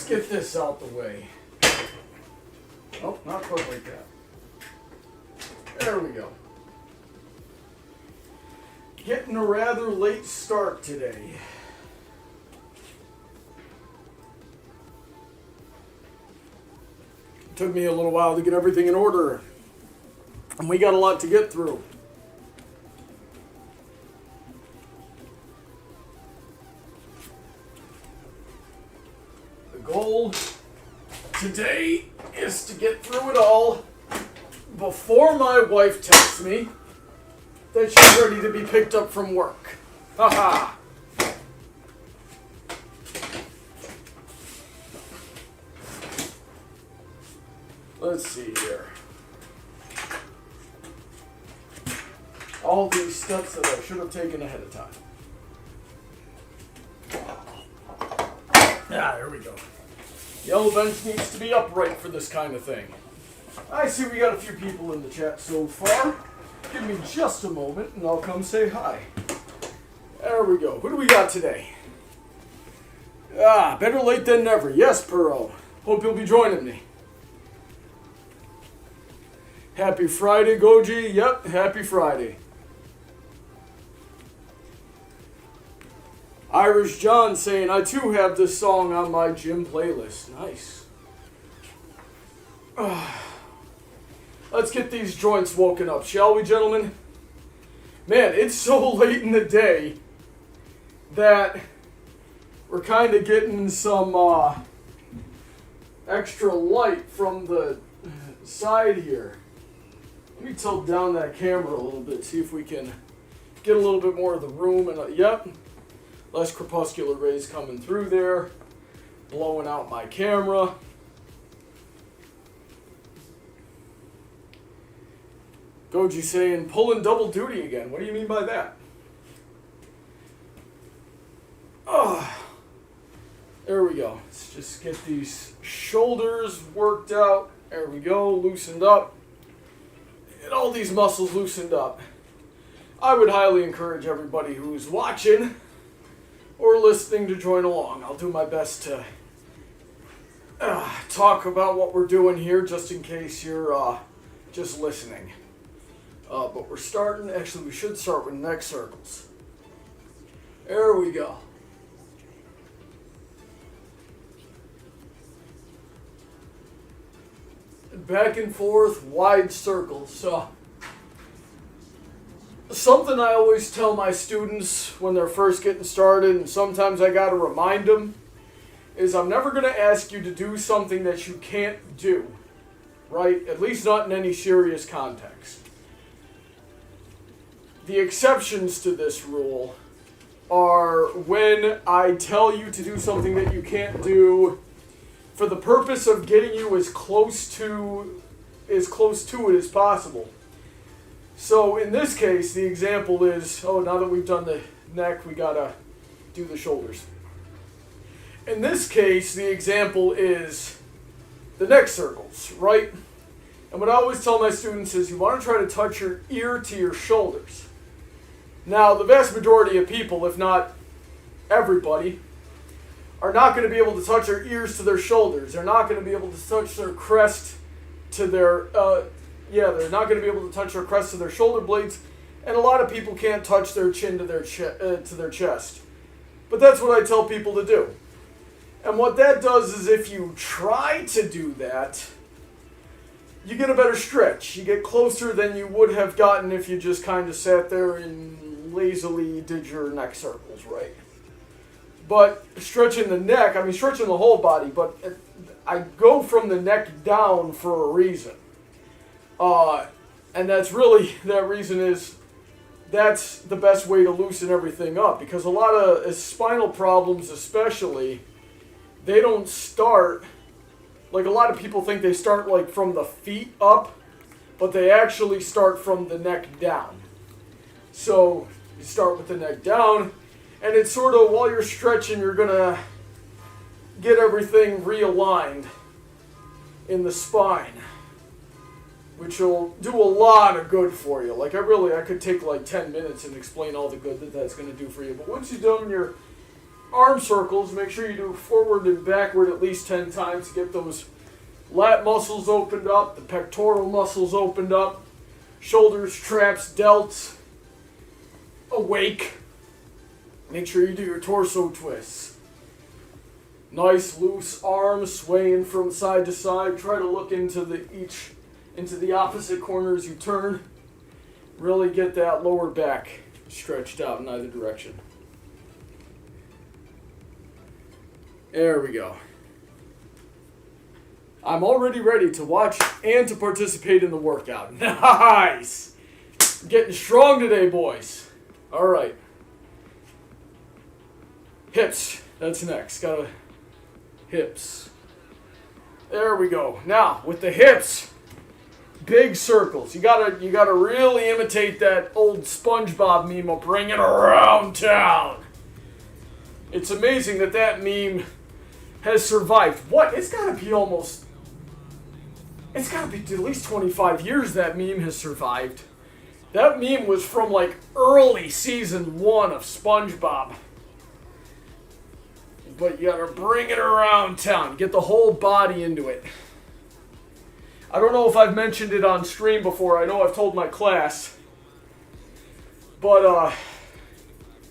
Let's get this out the way. Oh, not quite like that. There we go. Getting a rather late start today. It took me a little while to get everything in order, and we got a lot to get through. The goal today is to get through it all before my wife texts me that she's ready to be picked up from work. Haha. Let's see here. All these steps that I should have taken ahead of time. Ah, there we go. Yellow bench needs to be upright for this kind of thing. I see we got a few people in the chat so far. Give me just a moment and I'll come say hi. There we go. Who do we got today? Ah, better late than never. Yes, Perot. Hope you'll be joining me. Happy Friday, Goji. Yep, happy Friday. Irish John saying, I too have this song on my gym playlist. Nice. Let's get these joints woken up, shall we, gentlemen? Man, it's so late in the day that we're kind of getting some extra light from the side here. Let me tilt down that camera a little bit, see if we can get a little bit more of the room. And yep, less crepuscular rays coming through there, blowing out my camera. Goji saying, pulling double duty again. What do you mean by that? There we go. Let's just get these shoulders worked out. There we go, loosened up. And all these muscles loosened up. I would highly encourage everybody who's watching or listening to join along. I'll do my best to talk about what we're doing here just in case you're just listening. But we're starting, actually we should start with neck circles. There we go. Back and forth, wide circles. So, something I always tell my students when they're first getting started, and sometimes I gotta remind them, is I'm never gonna ask you to do something that you can't do, right? At least not in any serious context. The exceptions to this rule are when I tell you to do something that you can't do for the purpose of getting you as close to it as possible. So in this case, the example is, now that we've done the neck, we gotta do the shoulders. In this case, the example is the neck circles, right? And what I always tell my students is you want to try to touch your ear to your shoulders. Now, the vast majority of people, if not everybody, are not going to be able to touch their ears to their shoulders. They're not going to be able to touch their crest to their, they're not going to be able to touch their crest to their shoulder blades. And a lot of people can't touch their chin to their chest. But that's what I tell people to do. And what that does is if you try to do that, you get a better stretch. You get closer than you would have gotten if you just kind of sat there and lazily did your neck circles, right? But stretching the neck, stretching the whole body, but I go from the neck down for a reason. And that's really, that reason is, that's the best way to loosen everything up. Because a lot of spinal problems especially, they don't start, like a lot of people think they start like from the feet up, but they actually start from the neck down. So you start with the neck down, and it's sort of, while you're stretching, you're going to get everything realigned in the spine, which will do a lot of good for you. Like I could take like 10 minutes and explain all the good that that's going to do for you. But once you've done your arm circles, make sure you do forward and backward at least 10 times to get those lat muscles opened up, the pectoral muscles opened up, shoulders, traps, delts awake. Make sure you do your torso twists. Nice loose arms swaying from side to side. Try to look into the opposite corner as you turn. Really get that lower back stretched out in either direction. There we go. I'm already ready to watch and to participate in the workout. Nice! Getting strong today, boys. All right. Hips. That's next. Gotta hips. There we go. Now, with the hips, big circles. You gotta really imitate that old SpongeBob meme of bring it around town. It's amazing that meme has survived. What? It's gotta be at least 25 years that meme has survived. That meme was from like early season 1 of SpongeBob. But you gotta bring it around town. Get the whole body into it. I don't know if I've mentioned it on stream before. I know I've told my class. But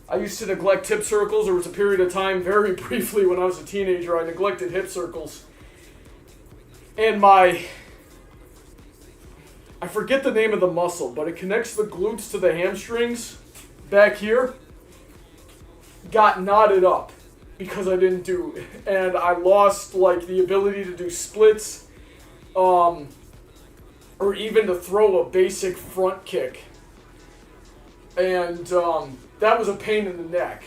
I used to neglect hip circles. There was a period of time, very briefly when I was a teenager, I neglected hip circles. And I forget the name of the muscle, but it connects the glutes to the hamstrings back here. Got knotted up because I didn't do, and I lost like the ability to do splits, or even to throw a basic front kick. And that was a pain in the neck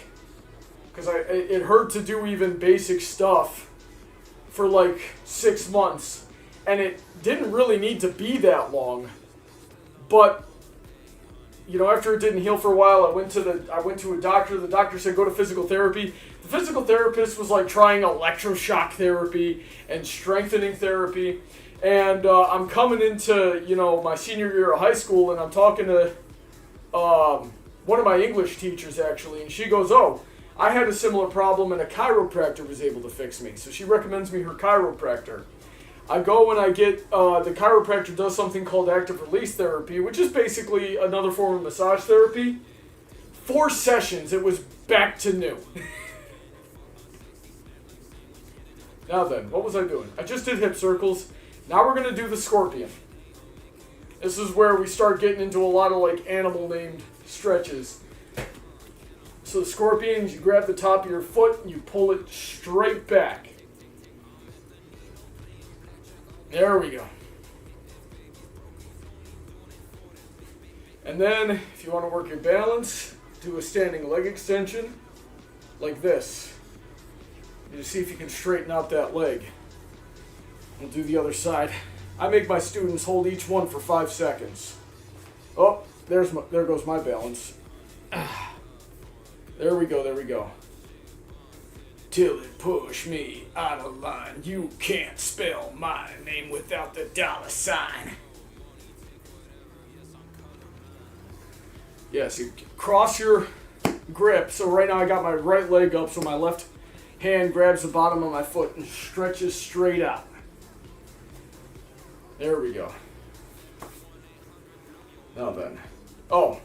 because it hurt to do even basic stuff for like 6 months. And it didn't really need to be that long, but you know, after it didn't heal for a while, I went to a doctor. The doctor said go to physical therapy. The physical therapist was like trying electroshock therapy and strengthening therapy. And I'm coming into, you know, my senior year of high school, and I'm talking to one of my English teachers actually, and she goes, "Oh, I had a similar problem, and a chiropractor was able to fix me." So she recommends me her chiropractor. I go and I get, the chiropractor does something called active release therapy, which is basically another form of massage therapy. 4 sessions, it was back to new. Now then, what was I doing? I just did hip circles. Now we're going to do the scorpion. This is where we start getting into a lot of like animal named stretches. So the scorpions, you grab the top of your foot and you pull it straight back. There we go. And then, if you want to work your balance, do a standing leg extension, like this. You see if you can straighten out that leg. We'll do the other side. I make my students hold each one for 5 seconds. Oh, there goes my balance. There we go. Till it push me out of line. You can't spell my name without the $sign. Yes, you cross your grip. So right now I got my right leg up, so my left hand grabs the bottom of my foot and stretches straight out. There we go. Now then. Oh,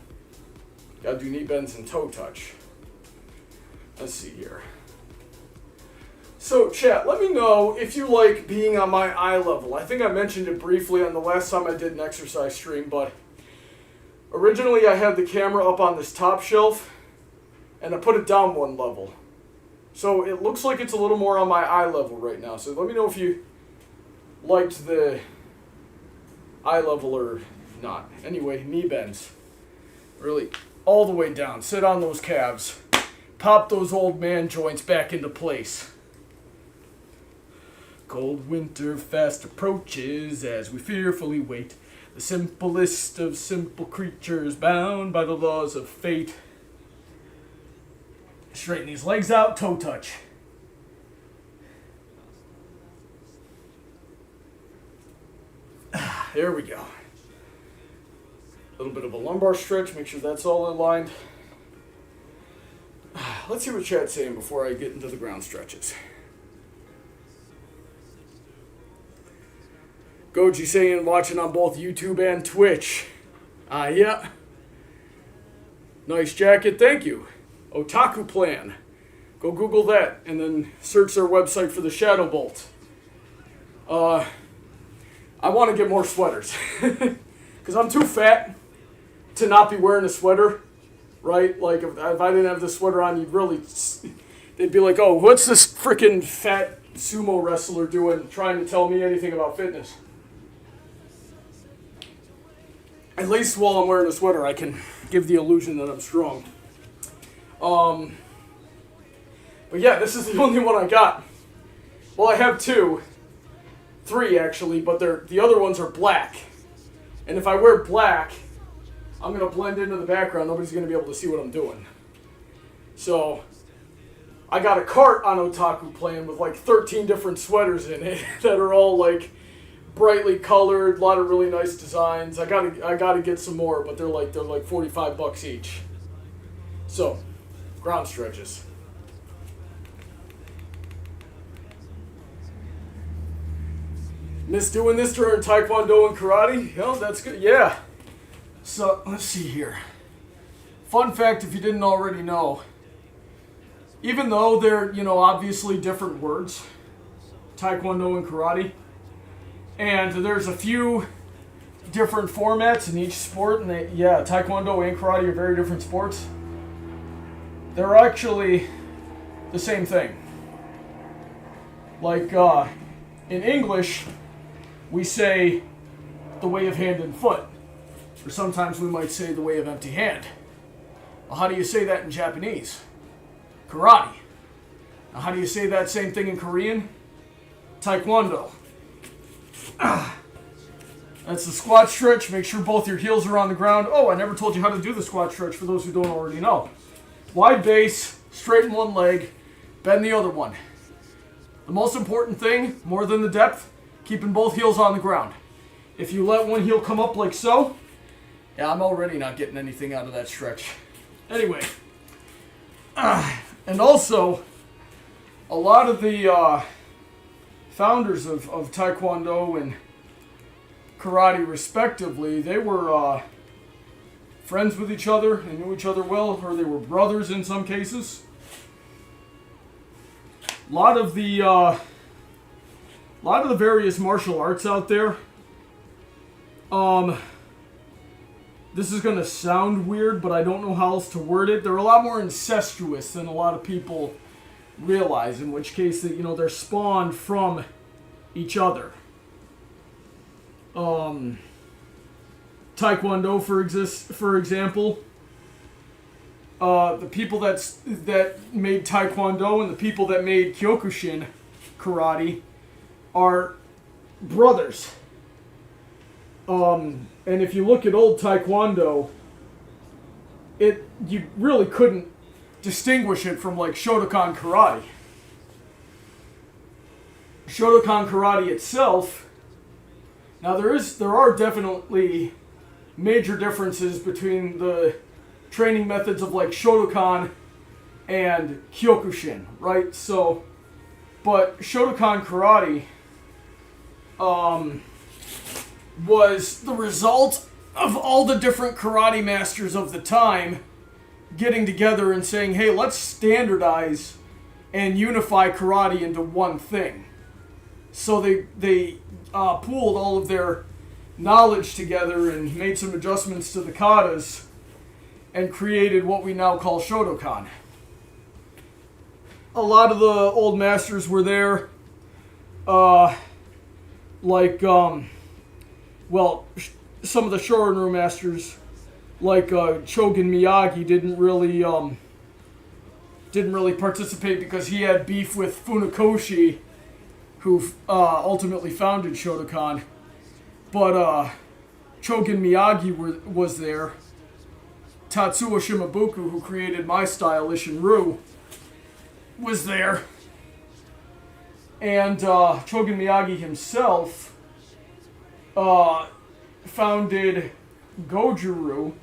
gotta do knee bends and toe touch. Let's see here. So, chat, let me know if you like being on my eye level. I think I mentioned it briefly on the last time I did an exercise stream, but originally I had the camera up on this top shelf, and I put it down 1 level. So it looks like it's a little more on my eye level right now. So let me know if you liked the eye level or not. Anyway, knee bends. Really, all the way down. Sit on those calves. Pop those old man joints back into place. Cold winter fast approaches as we fearfully wait. The simplest of simple creatures bound by the laws of fate. Straighten these legs out, toe touch. There we go. A little bit of a lumbar stretch, make sure that's all aligned. let's see what chat's saying before I get into the ground stretches. Goji saying watching on both YouTube and Twitch. Yeah. Nice jacket, thank you. Otaku Plan. Go Google that and then search their website for the Shadow Bolt. I want to get more sweaters. Because I'm too fat to not be wearing a sweater, right? Like, if I didn't have this sweater on, they'd be like, oh, what's this freaking fat sumo wrestler doing trying to tell me anything about fitness? At least while I'm wearing a sweater, I can give the illusion that I'm strong. But yeah, this is the only one I got. Well, I have three actually, but the other ones are black. And if I wear black, I'm going to blend into the background. Nobody's going to be able to see what I'm doing. So, I got a cart on Otaku Plan with like 13 different sweaters in it that are all like brightly colored, a lot of really nice designs. I gotta get some more, but they're like $45 each. So, ground stretches. Miss doing this during Taekwondo and Karate? Oh, that's good. Yeah. So, let's see here. Fun fact, if you didn't already know, even though they're, obviously different words, Taekwondo and Karate, and there's a few different formats in each sport, and Taekwondo and Karate are very different sports. They're actually the same thing. Like, in English, we say the way of hand and foot. Or sometimes we might say the way of empty hand. Well, how do you say that in Japanese? Karate. Now, how do you say that same thing in Korean? Taekwondo. That's the squat stretch. Make sure both your heels are on the ground. Oh, I never told you how to do the squat stretch for those who don't already know. Wide base, straighten one leg, bend the other one. The most important thing, more than the depth, keeping both heels on the ground. If you let one heel come up like so, I'm already not getting anything out of that stretch. Anyway, and also, a lot of the founders of Taekwondo and Karate respectively, they were friends with each other and knew each other well, or they were brothers in some cases. A lot of the various martial arts out there, this is going to sound weird, but I don't know how else to word it. They're a lot more incestuous than a lot of people realize, in which case that they're spawned from each other. Taekwondo, for example, the people that made Taekwondo and the people that made Kyokushin karate are brothers. And if you look at old Taekwondo, you really couldn't distinguish it from like Shotokan karate. Shotokan karate itself, now there are definitely major differences between the training methods of like Shotokan and Kyokushin, right? So, but Shotokan karate was the result of all the different karate masters of the time getting together and saying, hey, let's standardize and unify karate into one thing. So they pooled all of their knowledge together and made some adjustments to the katas and created what we now call Shotokan. A lot of the old masters were there, some of the Shorin masters, like Chogen Miyagi, didn't really participate because he had beef with Funakoshi, who ultimately founded Shotokan. But Chogen Miyagi was there. Tatsuo Shimabuku, who created my style, Isshin-Ryu, was there. And Chogen Miyagi himself founded Goju-Ryu,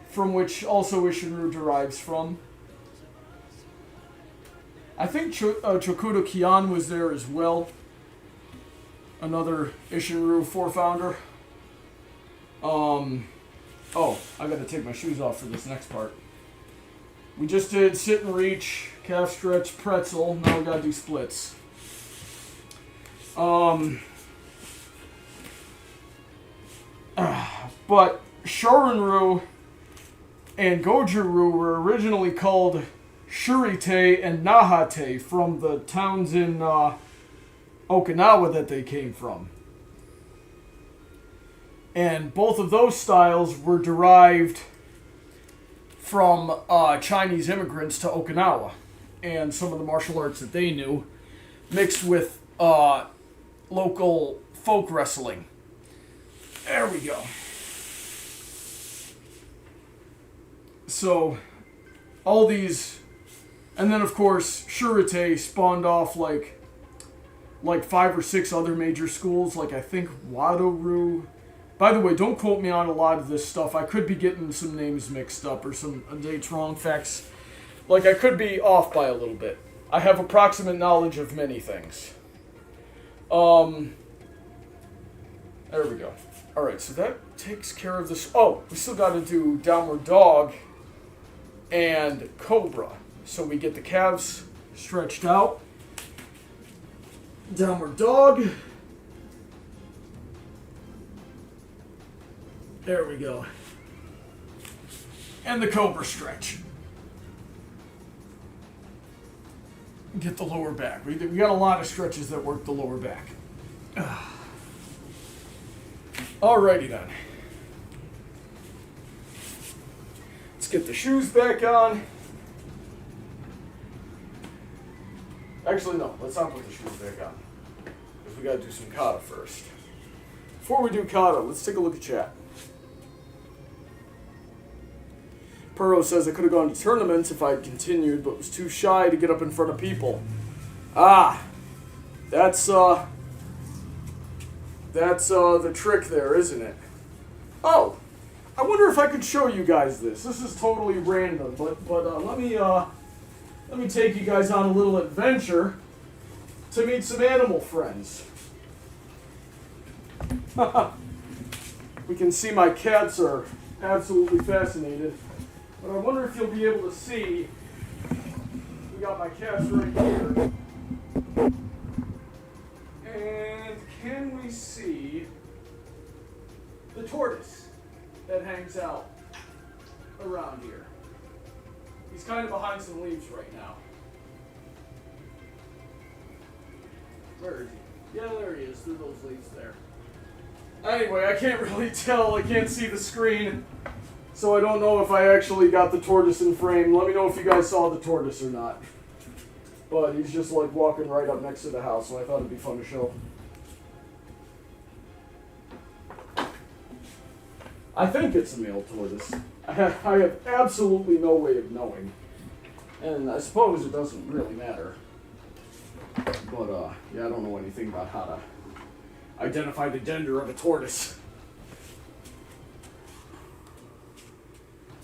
from which also Isshin-Ryu derives from. I think Chokudo Kian was there as well. Another Ishinryu 4 founder. Oh, I gotta take my shoes off for this next part. We just did sit and reach, calf stretch, pretzel. Now we gotta do splits. But Shorinryu and Goju-ryu were originally called Shurite and Nahate from the towns in Okinawa that they came from. And both of those styles were derived from Chinese immigrants to Okinawa and some of the martial arts that they knew, mixed with local folk wrestling. There we go. So, all these, and then of course, Shurite spawned off like 5 or 6 other major schools, like I think Wado-ryu. By the way, don't quote me on a lot of this stuff. I could be getting some names mixed up or some dates wrong. Facts, like I could be off by a little bit. I have approximate knowledge of many things. There we go. Alright, so that takes care of this. Oh, we still got to do downward dog and cobra. So we get the calves stretched out. Downward dog. There we go. And the cobra stretch. Get the lower back. We got a lot of stretches that work the lower back. Alrighty then. Let's get the shoes back on. Actually, no. Let's not put the shoes back on. Because we got to do some kata first. Before we do kata, let's take a look at chat. Puro says I could have gone to tournaments if I had continued, but was too shy to get up in front of people. Ah, that's the trick there, isn't it? Oh, I wonder if I could show you guys this. This is totally random, but let me take you guys on a little adventure to meet some animal friends. We can see my cats are absolutely fascinated. But I wonder if you'll be able to see, we got my cats right here. And can we see the tortoise that hangs out around here? He's kind of behind some leaves right now. Where is he? Yeah, there he is, through those leaves there. Anyway, I can't really tell, I can't see the screen. So I don't know if I actually got the tortoise in frame. Let me know if you guys saw the tortoise or not. But he's just like walking right up next to the house, so I thought it'd be fun to show. I think it's a male tortoise. I have absolutely no way of knowing. And I suppose it doesn't really matter. But yeah, I don't know anything about how to identify the gender of a tortoise.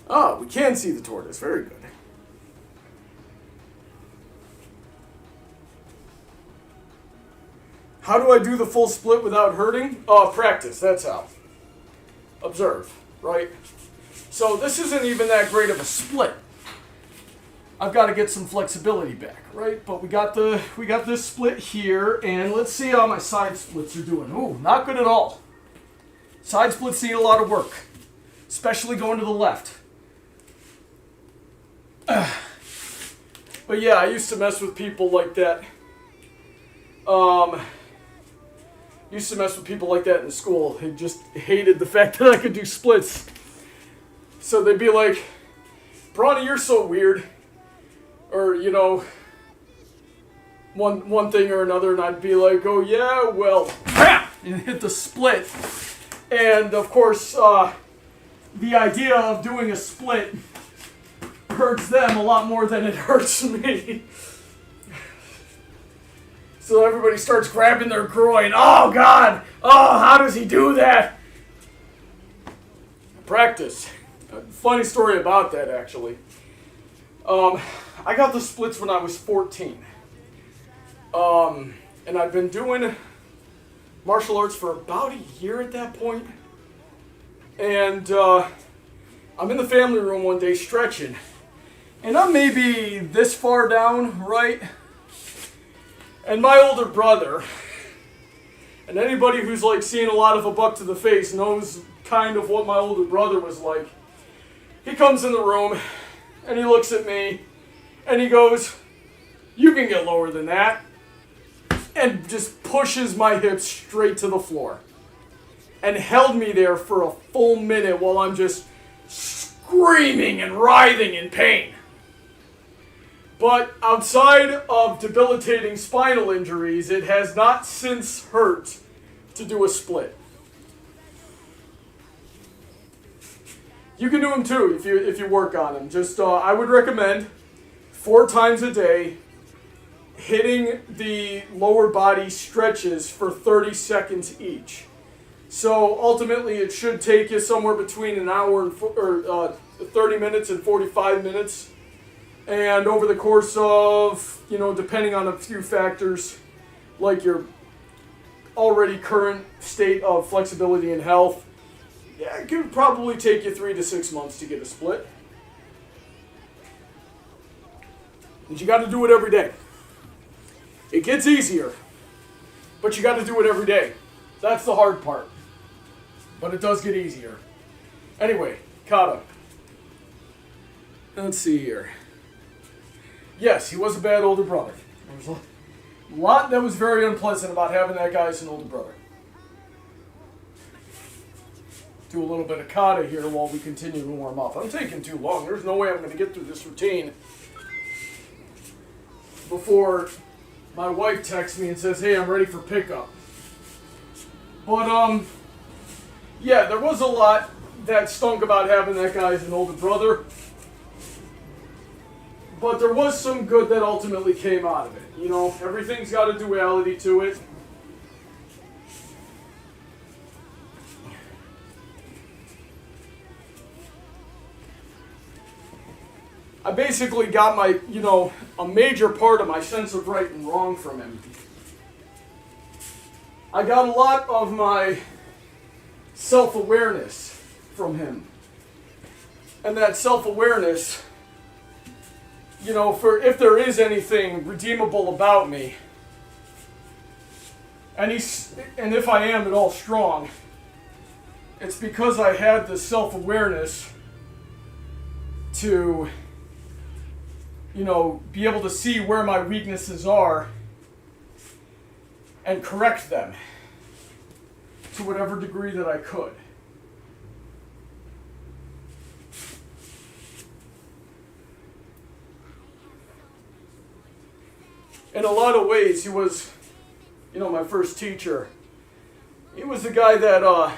Ah, we can see the tortoise. Very good. How do I do the full split without hurting? Practice. That's how. Observe, right? So this isn't even that great of a split. I've got to get some flexibility back, right? But we got this split here, and let's see how my side splits are doing. Ooh, not good at all. Side splits need a lot of work, especially going to the left. But yeah, I used to mess with people like that. Used to mess with people like that in school. They just hated the fact that I could do splits. So they'd be like, Brawny, you're so weird. Or, you know, one thing or another, and I'd be like, oh yeah, well, bam! And hit the split. And of course, the idea of doing a split hurts them a lot more than it hurts me. So everybody starts grabbing their groin. Oh God! Oh, how does he do that? Practice. A funny story about that, actually. I got the splits when I was 14. And I've been doing martial arts for about a year at that point. And I'm in the family room one day stretching. And I'm maybe this far down, right? And my older brother, and anybody who's like seen a lot of A Buck to the Face knows kind of what my older brother was like. He comes in the room and he looks at me and he goes, "You can get lower than that," and just pushes my hips straight to the floor and held me there for a full minute while I'm just screaming and writhing in pain. But outside of debilitating spinal injuries, it has not since hurt to do a split. You can do them too if you work on them. Just I would recommend 4 times a day hitting the lower body stretches for 30 seconds each. So ultimately, it should take you somewhere between an hour and 30 minutes and 45 minutes. And over the course of, depending on a few factors, like your already current state of flexibility and health, yeah, it could probably take you 3 to 6 months to get a split. And you got to do it every day. It gets easier, but you got to do it every day. That's the hard part. But it does get easier. Anyway, kata. Let's see here. Yes, he was a bad older brother. There was a lot that was very unpleasant about having that guy as an older brother. Do a little bit of kata here while we continue to warm up. I'm taking too long. There's no way I'm going to get through this routine before my wife texts me and says, "Hey, I'm ready for pickup." But, yeah, there was a lot that stunk about having that guy as an older brother. But there was some good that ultimately came out of it. Everything's got a duality to it. I basically got my, a major part of my sense of right and wrong from him. I got a lot of my self-awareness from him. And that self-awareness, for if there is anything redeemable about me, and if I am at all strong, it's because I had the self-awareness to, be able to see where my weaknesses are and correct them to whatever degree that I could. In a lot of ways, he was, my first teacher. He was the guy that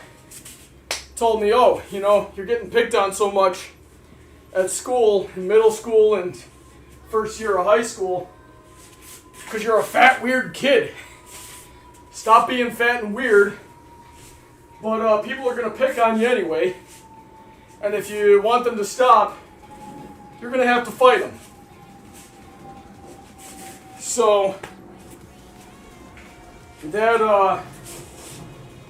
told me, "Oh, you're getting picked on so much at school, in middle school and first year of high school, because you're a fat, weird kid. Stop being fat and weird, but people are going to pick on you anyway. And if you want them to stop, you're going to have to fight them." So that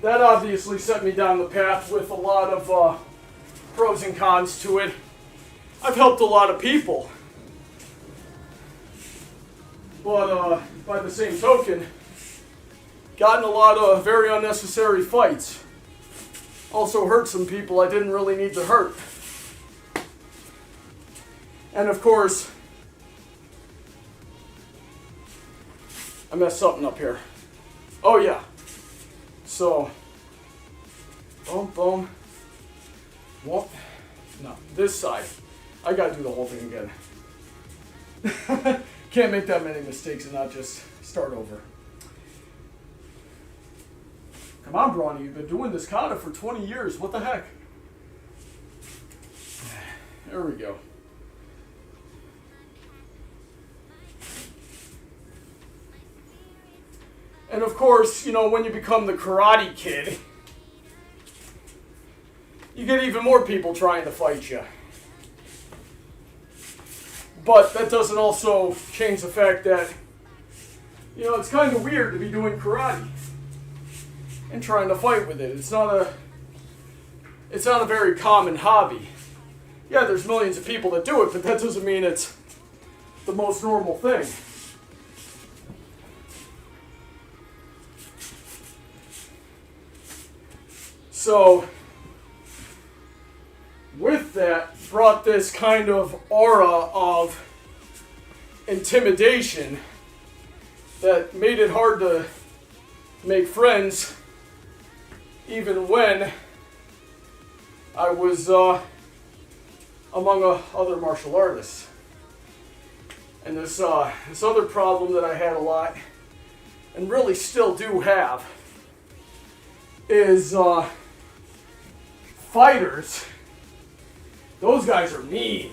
obviously set me down the path with a lot of pros and cons to it. I've helped a lot of people, but by the same token, gotten a lot of very unnecessary fights. Also hurt some people I didn't really need to hurt. And of course, I messed something up here. Oh yeah. So, boom, boom. What? No, this side. I gotta do the whole thing again. Can't make that many mistakes and not just start over. Come on, Brawny, you've been doing this kata for 20 years. What the heck? There we go. And of course, when you become the Karate Kid, you get even more people trying to fight you. But that doesn't also change the fact that, you know, it's kind of weird to be doing karate and trying to fight with it. It's not a very common hobby. Yeah, there's millions of people that do it, but that doesn't mean it's the most normal thing. So, with that, brought this kind of aura of intimidation that made it hard to make friends even when I was among other martial artists. And this other problem that I had a lot, and really still do have, is fighters. Those guys are mean.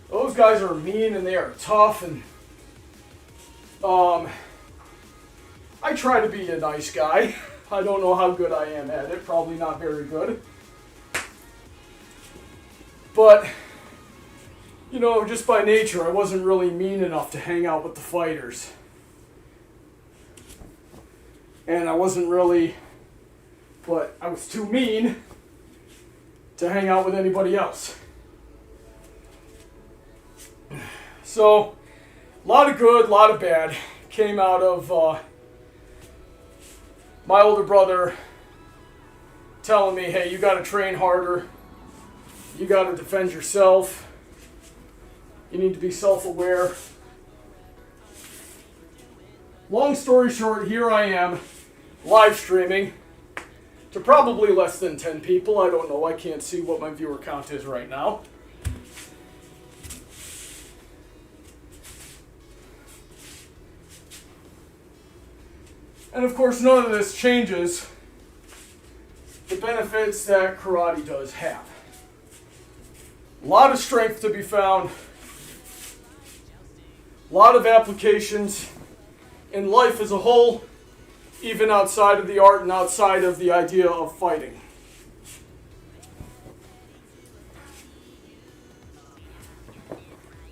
Those guys are mean and they are tough, and I try to be a nice guy. I don't know how good I am at it. Probably not very good. But, you know, just by nature, I wasn't really mean enough to hang out with the fighters. And I wasn't really, but I was too mean to hang out with anybody else. So, a lot of good, a lot of bad came out of my older brother telling me, hey, you got to train harder. You got to defend yourself. You need to be self-aware. Long story short, here I am, live streaming to probably less than 10 people. I don't know. I can't see what my viewer count is right now. And of course, none of this changes the benefits that karate does have. A lot of strength to be found. A lot of applications in life as a whole, even outside of the art and outside of the idea of fighting.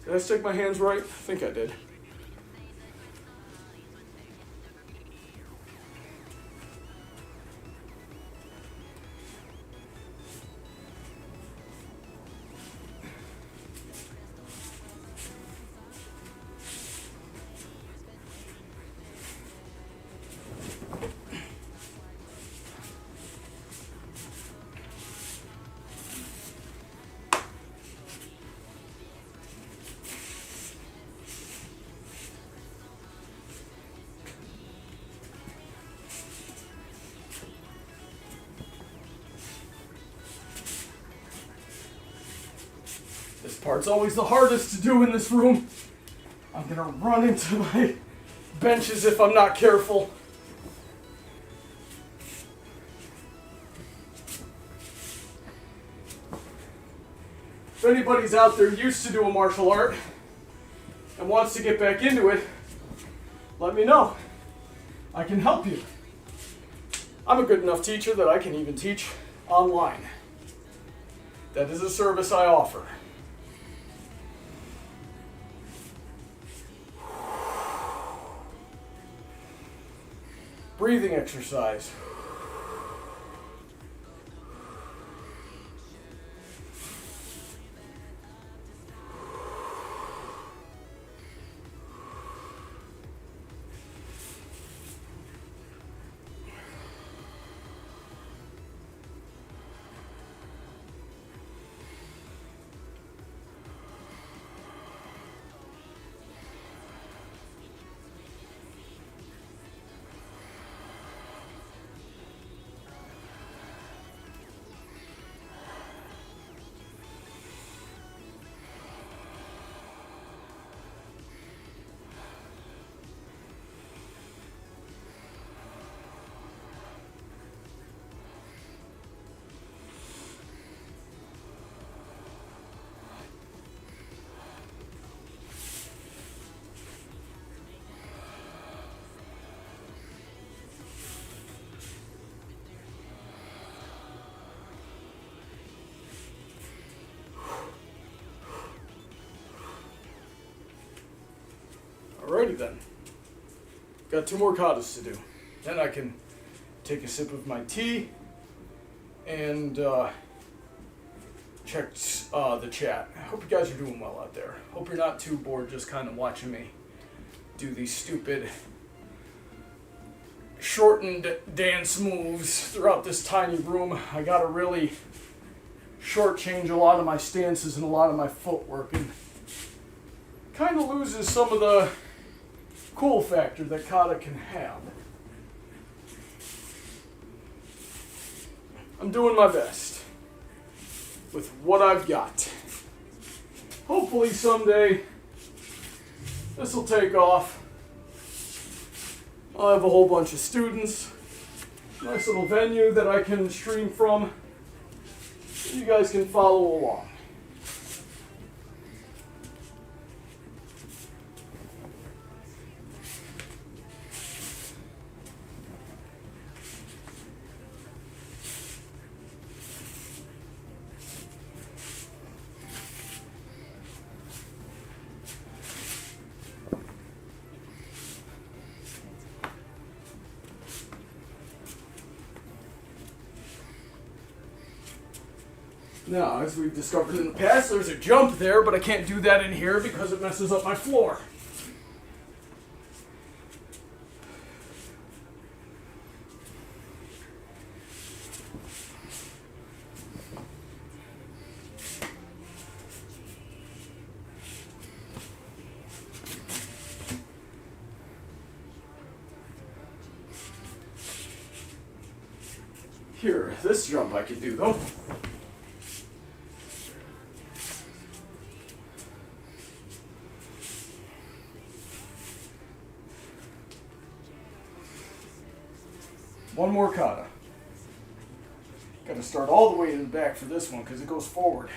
Did I stick my hands right? I think I did. This part's always the hardest to do in this room. I'm gonna run into my benches if I'm not careful. If anybody's out there used to do a martial art and wants to get back into it, let me know. I can help you. I'm a good enough teacher that I can even teach online. That is a service I offer. Breathing exercise. Alrighty then. Got 2 more katas to do. Then I can take a sip of my tea and check the chat. I hope you guys are doing well out there. Hope you're not too bored just kind of watching me do these stupid shortened dance moves throughout this tiny room. I gotta really shortchange a lot of my stances and a lot of my footwork, and kind of loses some of the cool factor that kata can have. I'm doing my best with what I've got. Hopefully someday this will take off. I'll have a whole bunch of students, nice little venue that I can stream from. You guys can follow along. Now, as we've discovered in the past, there's a jump there, but I can't do that in here because it messes up my floor. Here, this jump I can do though. One more kata. Got to start all the way in the back for this one because it goes forward.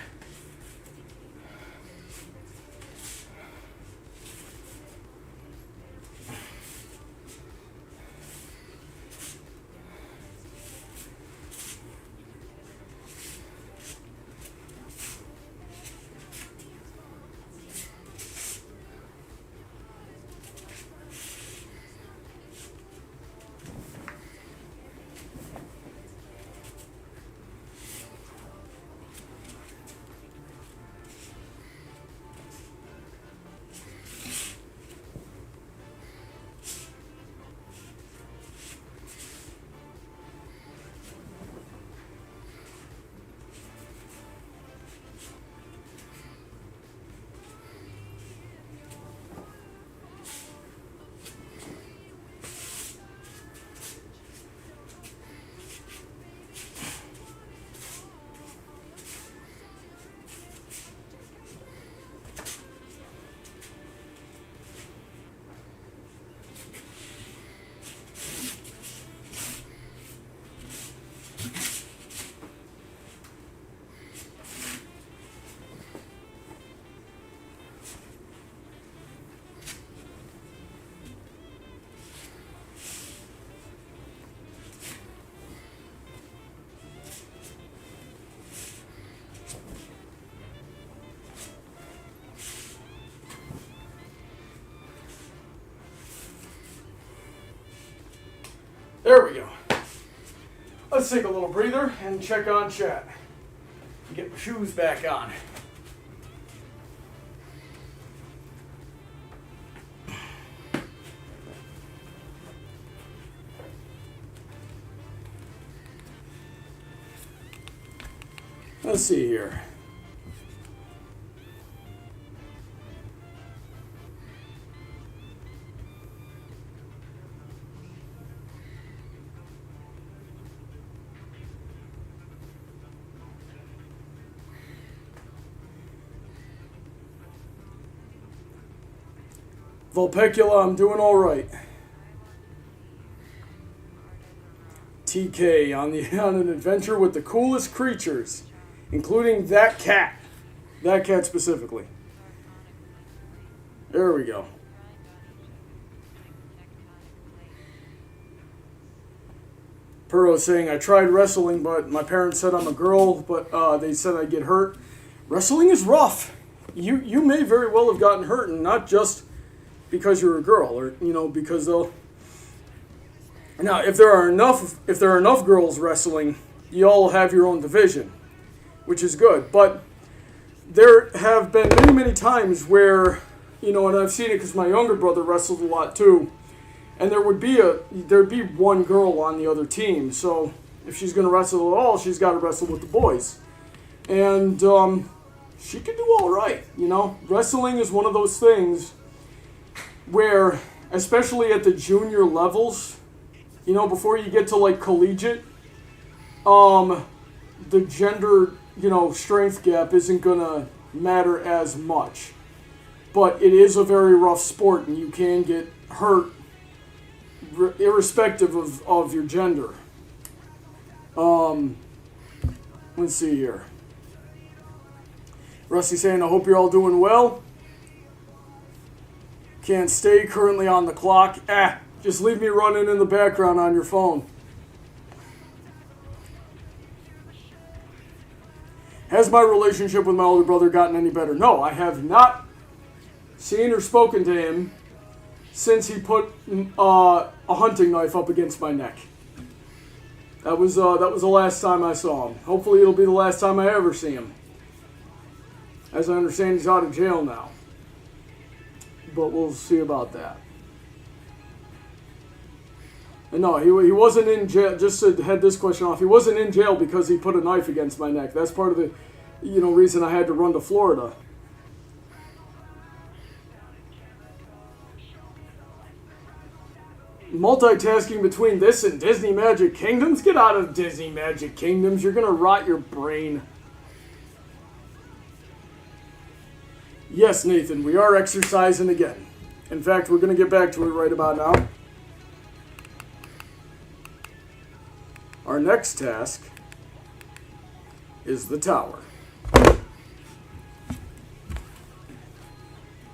There we go. Let's take a little breather and check on chat. Get my shoes back on. Let's see here. Vulpecula, I'm doing all right. TK on an adventure with the coolest creatures, including that cat. That cat specifically. There we go. Puro saying, I tried wrestling, but my parents said I'm a girl, but they said I'd get hurt. Wrestling is rough. You may very well have gotten hurt, and not just because you're a girl, or because they'll. Now, if there are enough girls wrestling, you all have your own division, which is good. But there have been many, many times where, and I've seen it because my younger brother wrestled a lot too, and there'd be one girl on the other team. So if she's going to wrestle at all, she's got to wrestle with the boys, and she can do all right. Wrestling is one of those things where, especially at the junior levels, before you get to like collegiate, the gender, strength gap isn't gonna matter as much. But it is a very rough sport, and you can get hurt irrespective of your gender. Let's see here. Rusty saying, I hope you're all doing well. Can't stay currently on the clock. Just leave me running in the background on your phone. Has my relationship with my older brother gotten any better? No, I have not seen or spoken to him since he put a hunting knife up against my neck. That was the last time I saw him. Hopefully it'll be the last time I ever see him. As I understand, he's out of jail now. But we'll see about that. And no, he wasn't in jail. Just to head this question off, he wasn't in jail because he put a knife against my neck. That's part of the, reason I had to run to Florida. Multitasking between this and Disney Magic Kingdoms? Get out of Disney Magic Kingdoms. You're going to rot your brain. Yes, Nathan, we are exercising again. In fact, we're going to get back to it right about now. Our next task is the tower.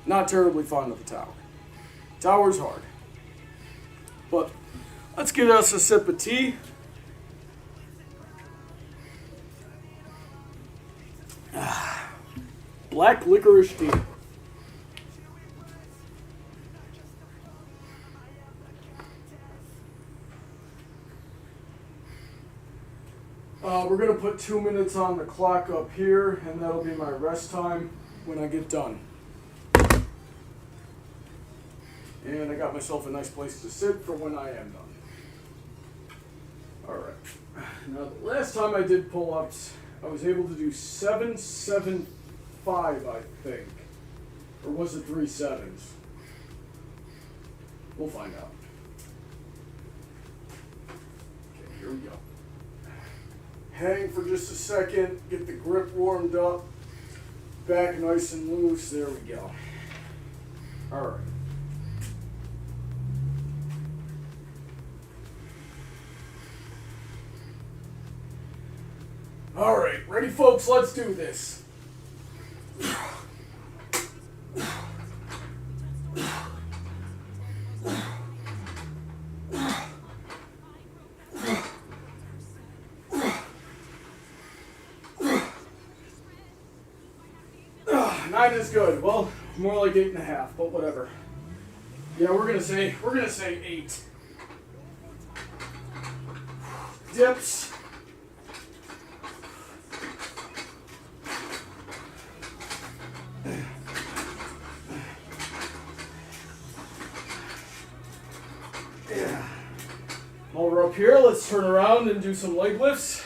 Not terribly fond of the tower. Tower's hard. But let's get us a sip of tea. Black licorice tea. We're going to put 2 minutes on the clock up here, and that'll be my rest time when I get done. And I got myself a nice place to sit for when I am done. Alright. Now, the last time I did pull-ups, I was able to do 775, I think. Or was it 3 sevens? We'll find out. Okay, here we go. Hang for just a second, get the grip warmed up, back nice and loose, there we go. Alright. Alright, ready folks, let's do this. 9 is good. Well, more like 8.5, but whatever. Yeah, we're gonna say 8. Dips. Yeah. While we're up here, let's turn around and do some leg lifts.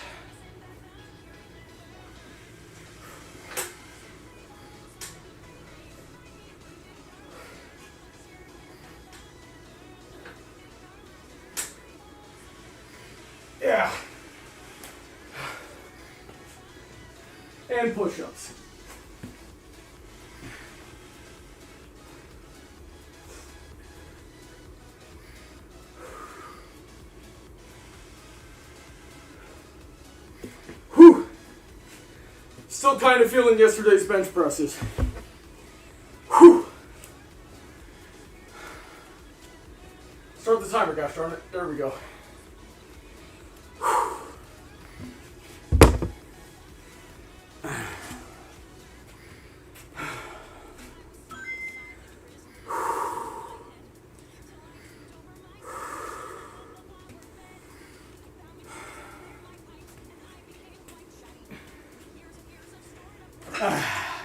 Yeah. And push-ups. Whew. Still kind of feeling yesterday's bench presses. Whew. Start the timer, gosh darn it. There we go.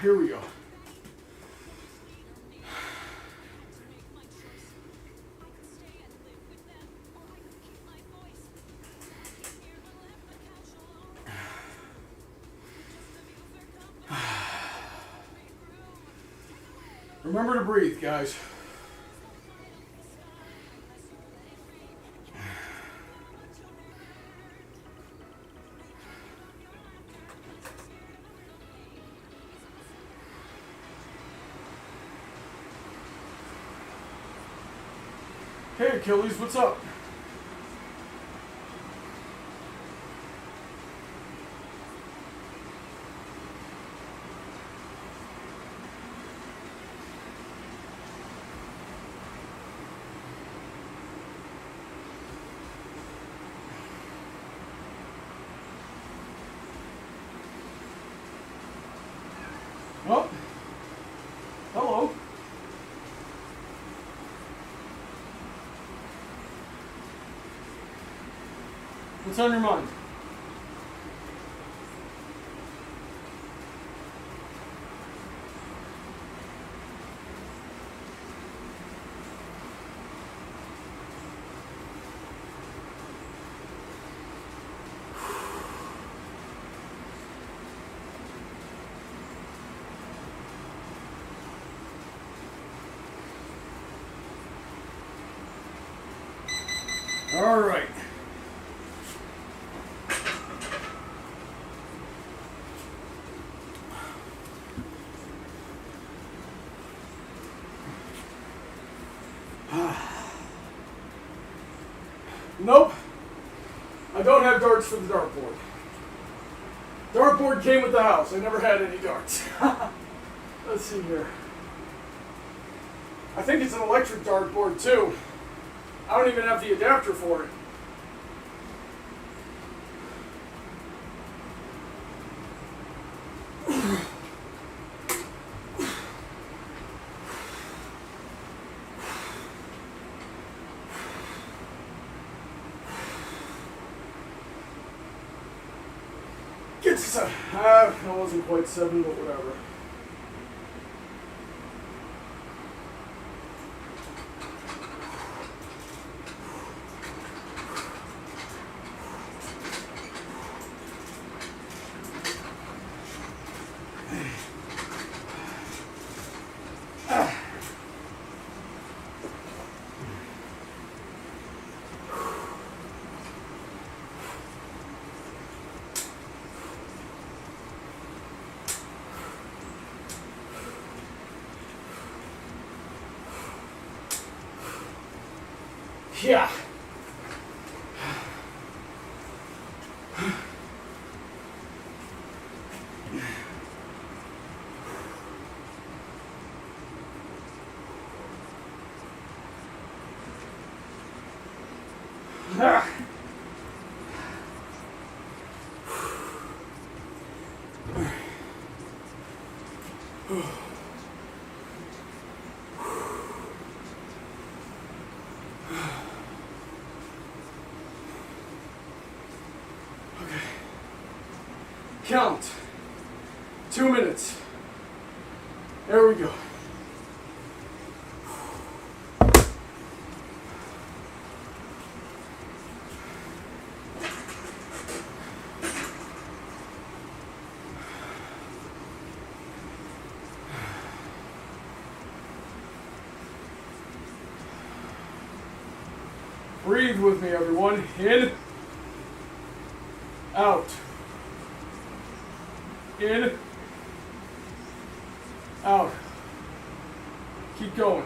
here we go. Remember to breathe, guys. Hey Achilles, what's up? Oh, hello. What's on your mind? All right. Nope. I don't have darts for the dartboard. Dartboard came with the house. I never had any darts. Let's see here. I think it's an electric dartboard too. I don't even have the adapter for it. It wasn't quite 7, but whatever. Yeah. Ah. Count. 2 minutes. There we go. Breathe with me, everyone. In. Out. In. Out. Keep going.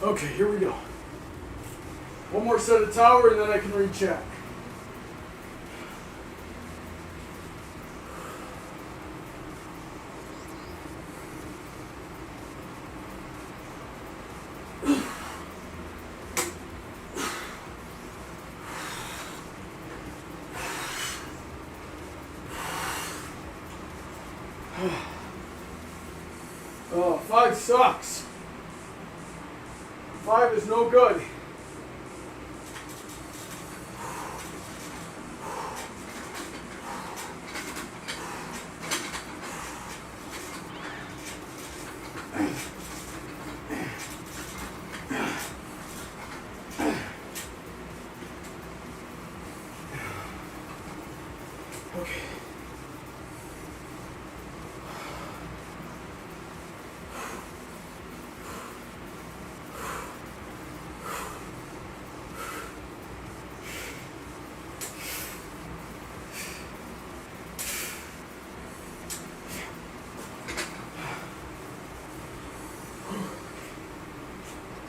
Okay, here we go. One more set of tower and then I can read chat. Oh, 5 sucks. 5 is no good. Okay.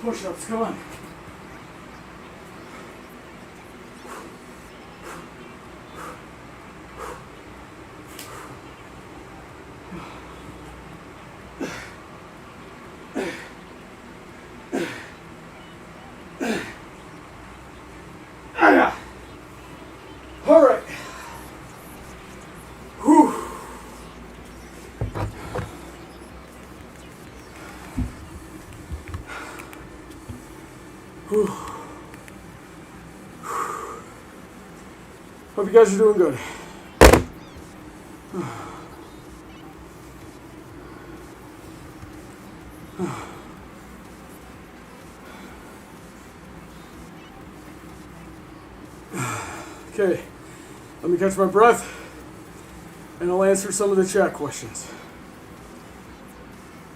Push-ups, come on. All right. Whew. Whew. Hope you guys are doing good. Okay, let me catch my breath and I'll answer some of the chat questions.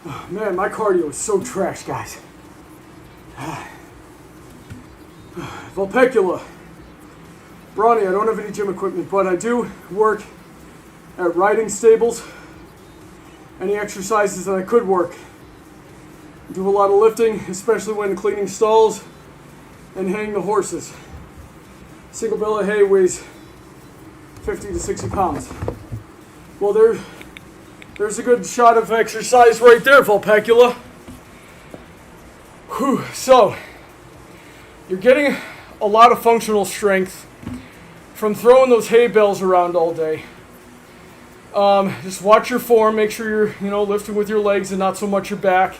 Oh, man, my cardio is so trash, guys. Vulpecula. Brawny, I don't have any gym equipment, but I do work at riding stables. Any exercises that I could work. Do a lot of lifting, especially when cleaning stalls and hanging the horses. Single bale of hay weighs 50 to 60 pounds. Well, there's a good shot of exercise right there, Vulpecula. Whew. So, you're getting a lot of functional strength from throwing those hay bales around all day. Just watch your form. Make sure you're, lifting with your legs and not so much your back.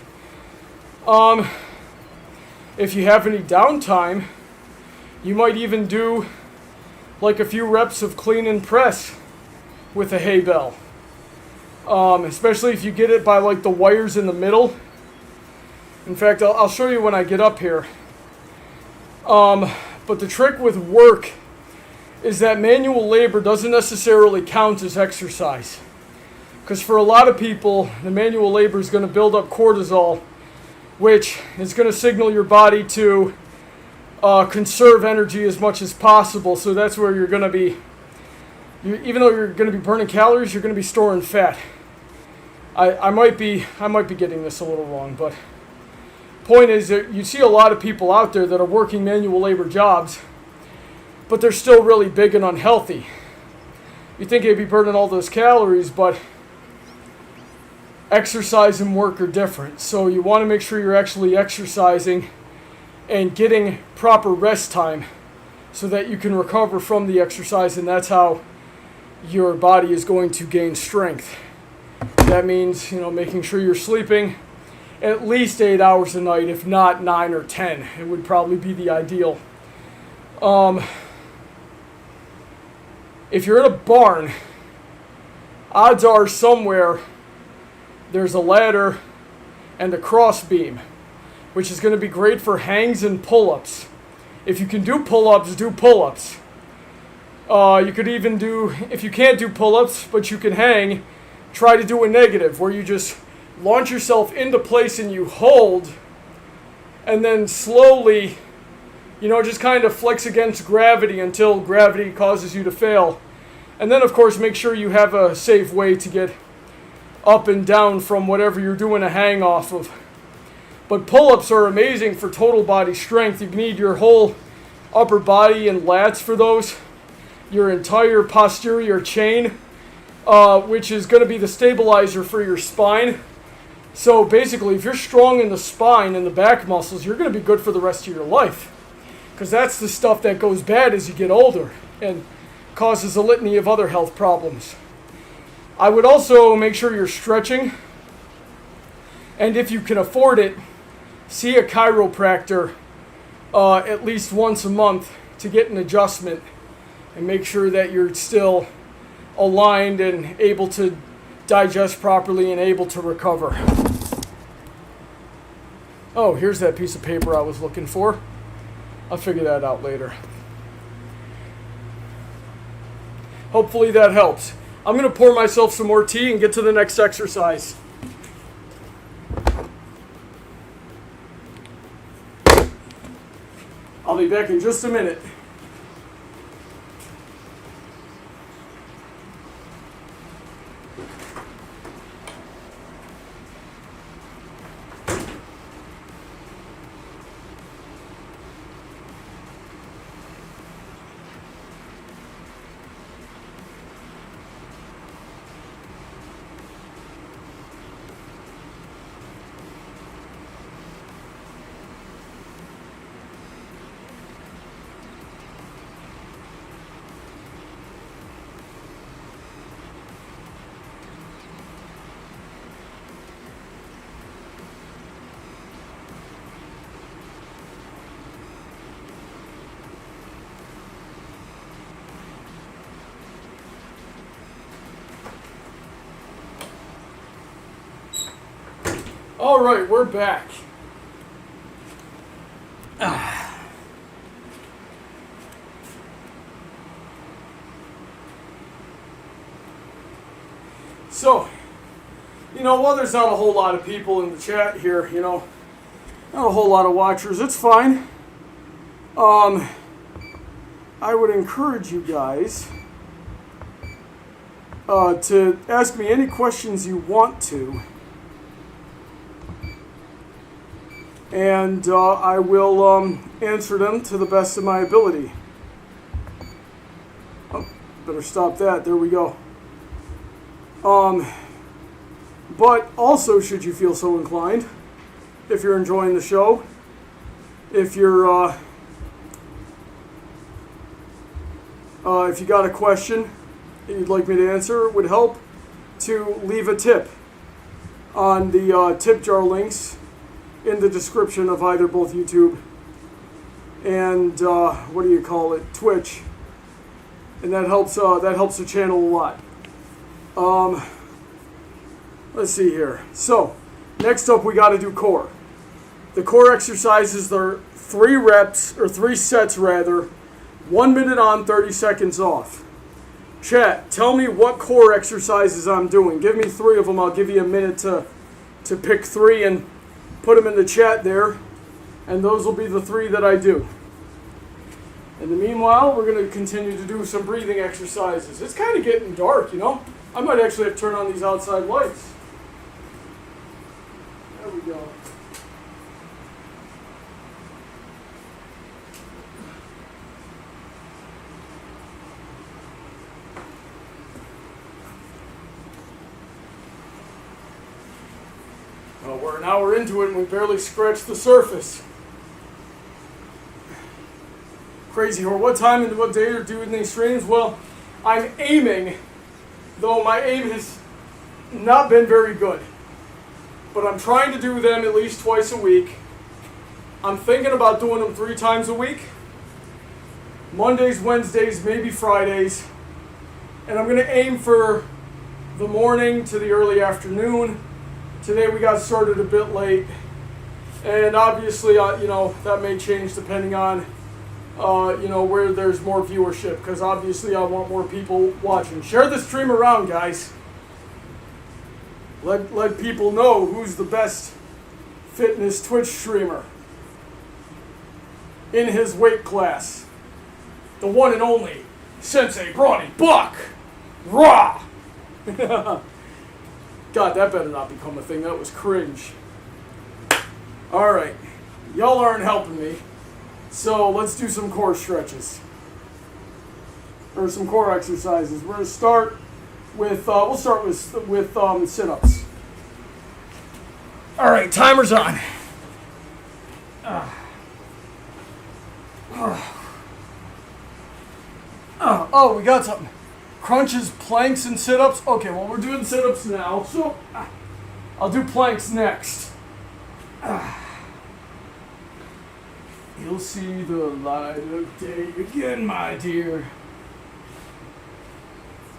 If you have any downtime, you might even do like a few reps of clean and press with a hay bale. Especially if you get it by like the wires in the middle. In fact, I'll show you when I get up here. But the trick with work is that manual labor doesn't necessarily count as exercise. Because for a lot of people, the manual labor is going to build up cortisol, which is going to signal your body to conserve energy as much as possible. So that's where you're going to be, even though you're going to be burning calories, you're going to be storing fat. I might be getting this a little wrong, but point is that you see a lot of people out there that are working manual labor jobs, but they're still really big and unhealthy. You think they'd be burning all those calories, but exercise and work are different. So you want to make sure you're actually exercising and getting proper rest time so that you can recover from the exercise, and that's how your body is going to gain strength. That means, making sure you're sleeping at least 8 hours a night, if not 9 or 10. It would probably be the ideal. If you're in a barn, odds are somewhere there's a ladder and a cross beam, which is going to be great for hangs and pull-ups. If you can do pull-ups, do pull-ups. You could even do, if you can't do pull-ups, but you can hang, try to do a negative, where you just launch yourself into place and you hold, and then slowly, just kind of flex against gravity until gravity causes you to fail. And then, of course, make sure you have a safe way to get up and down from whatever you're doing a hang off of. But pull-ups are amazing for total body strength. You need your whole upper body and lats for those. Your entire posterior chain, which is going to be the stabilizer for your spine. So basically, if you're strong in the spine and the back muscles, you're going to be good for the rest of your life. Because that's the stuff that goes bad as you get older and causes a litany of other health problems. I would also make sure you're stretching. And if you can afford it, see a chiropractor at least once a month to get an adjustment and make sure that you're still aligned and able to digest properly and able to recover. Oh, here's that piece of paper I was looking for. I'll figure that out later. Hopefully that helps. I'm going to pour myself some more tea and get to the next exercise. I'll be back in just a minute. All right, we're back. So, while there's not a whole lot of people in the chat here, not a whole lot of watchers, it's fine. I would encourage you guys to ask me any questions you want to. And I will answer them to the best of my ability. Oh, better stop that. There we go. But also, should you feel so inclined, if you're enjoying the show, if you're if you got a question that you'd like me to answer, it would help to leave a tip on the tip jar links in the description of either both YouTube and Twitch, and that helps the channel a lot. Let's see here. So next up, we got to do core. The core exercises are 3 sets rather, 1 minute on, 30 seconds off. Chat, tell me what core exercises I'm doing. Give me 3 of them. I'll give you a minute to pick 3 and put them in the chat there, and those will be the 3 that I do. In the meanwhile, we're going to continue to do some breathing exercises. It's kind of getting dark, I might actually have to turn on these outside lights. There we go. Well, we're an hour into it and we barely scratched the surface. Crazy. Or what time and what day are doing these streams? Well, I'm aiming, though my aim has not been very good. But I'm trying to do them at least twice a week. I'm thinking about doing them 3 times a week. Mondays, Wednesdays, maybe Fridays. And I'm going to aim for the morning to the early afternoon. Today we got started a bit late. And obviously, that may change depending on, where there's more viewership. Because obviously I want more people watching. Share the stream around, guys. Let people know who's the best fitness Twitch streamer in his weight class. The one and only Sensei Brawny Buck. Raw. God, that better not become a thing. That was cringe. Alright, y'all aren't helping me, so let's do some core stretches. Or some core exercises. We're going to start with, we'll start with sit-ups. Alright, timer's on. Oh, we got something. Crunches, planks, and sit-ups. Okay, well, we're doing sit-ups now, so I'll do planks next. You'll see the light of day again, my dear.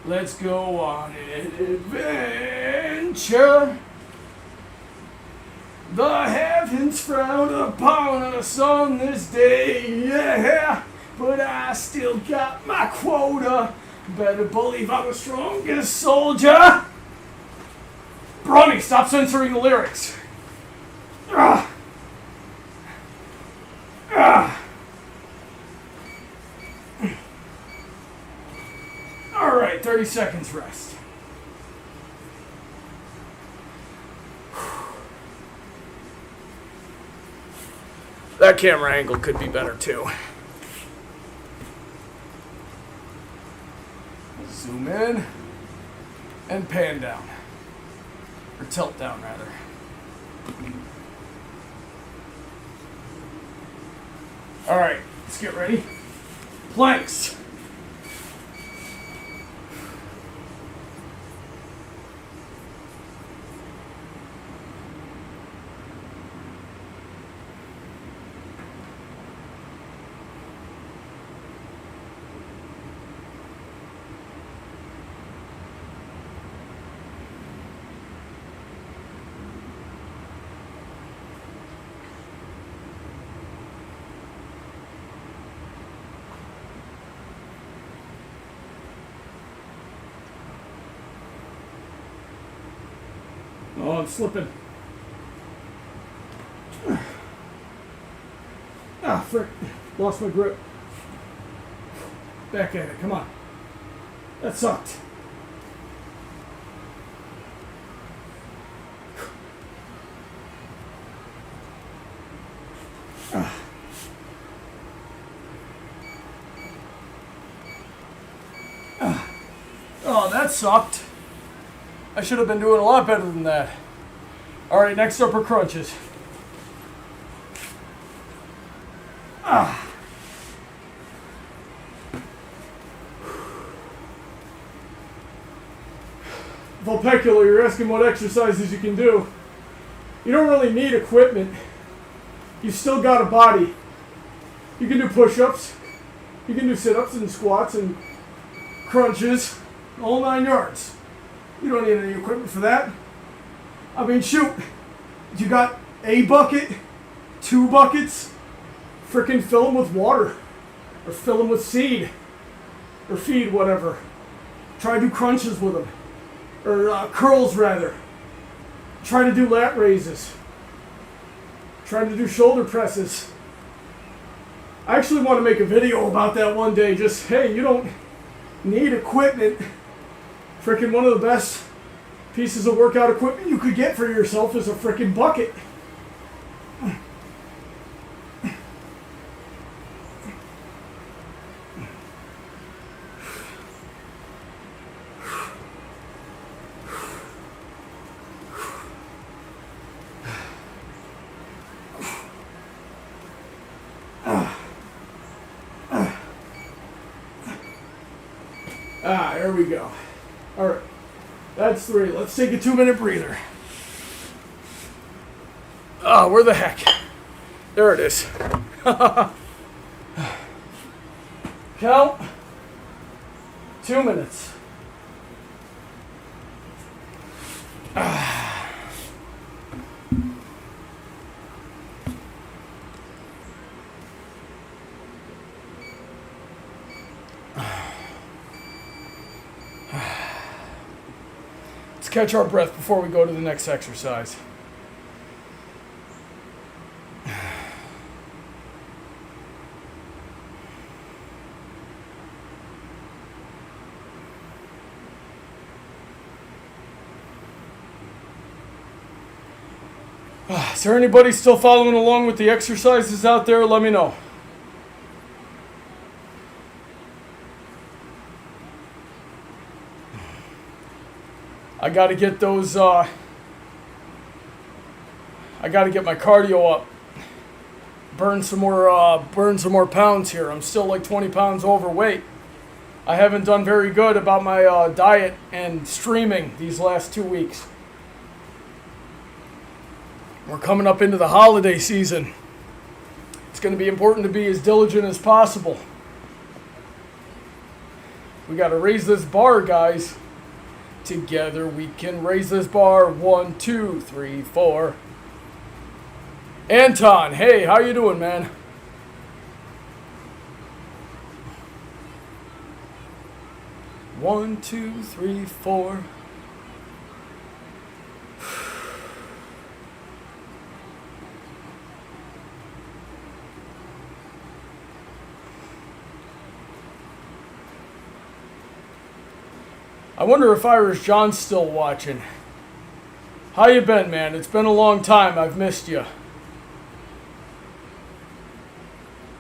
Let's go on an adventure. The heavens frown upon us on this day, yeah. But I still got my quota. Better believe I'm the strongest soldier. Brawny, stop censoring the lyrics. Alright, 30 seconds rest. That camera angle could be better too. Zoom in and pan down. Or tilt down, rather. Alright, let's get ready. Planks. Oh, I'm slipping. Ah, frick. Lost my grip. Back at it, come on. That sucked. Oh, that sucked. I should have been doing a lot better than that. Alright, next up are crunches. Vulpecular, you're asking what exercises you can do. You don't really need equipment. You've still got a body. You can do push-ups. You can do sit-ups and squats and crunches. All 9 yards. You don't need any equipment for that. I mean, shoot. You got a bucket, 2 buckets. Frickin' fill them with water. Or fill them with seed. Or feed, whatever. Try to do crunches with them. Or curls, rather. Try to do lat raises. Try to do shoulder presses. I actually want to make a video about that one day. Just, hey, you don't need equipment. Frickin' one of the best pieces of workout equipment you could get for yourself is a frickin' bucket. There we go. Alright. That's 3. Let's take a 2-minute breather. Oh, where the heck? There it is. Count. 2 minutes. Let's catch our breath before we go to the next exercise. Is there anybody still following along with the exercises out there? Let me know. I got to get those, I got to get my cardio up. Burn some more pounds here. I'm still like 20 pounds overweight. I haven't done very good about my diet and streaming these last 2 weeks. We're coming up into the holiday season. It's going to be important to be as diligent as possible. We got to raise this bar, guys. Together we can raise this bar. 1, 2, 3, 4. Anton, hey, how you doing, man? One, two, three, four. I wonder if Irish John's still watching. How you been, man? It's been a long time. I've missed you.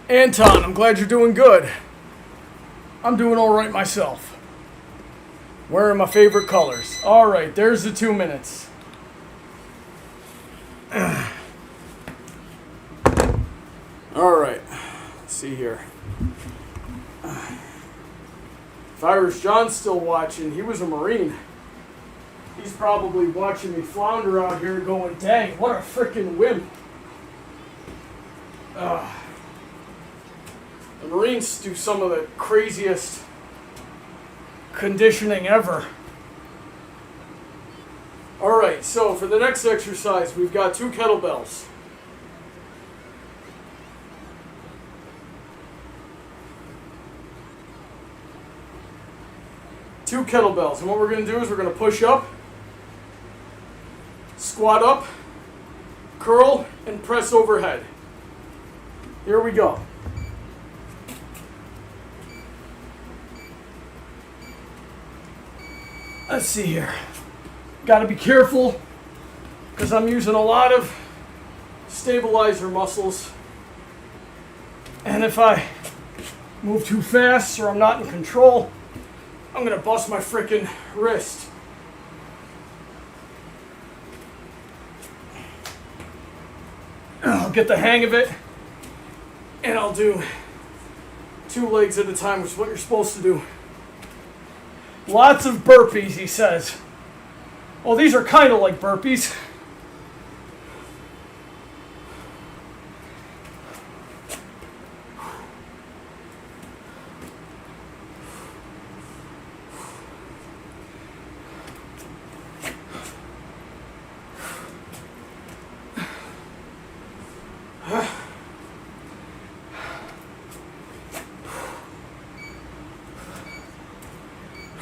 Anton, I'm glad you're doing good. I'm doing all right myself. Wearing my favorite colors. All right, there's the 2 minutes. All right, let's see here. If Irish John's still watching, he was a Marine. He's probably watching me flounder out here going, dang, what a freaking wimp. The Marines do some of the craziest conditioning ever. Alright, so for the next exercise, we've got 2 kettlebells. Two kettlebells, and what we're going to do is we're going to push up, squat up, curl, and press overhead. Here we go. Let's see here. Got to be careful because I'm using a lot of stabilizer muscles, and if I move too fast or I'm not in control, I'm gonna bust my frickin' wrist. I'll get the hang of it, and I'll do 2 legs at a time, which is what you're supposed to do. Lots of burpees, he says. Well, these are kind of like burpees.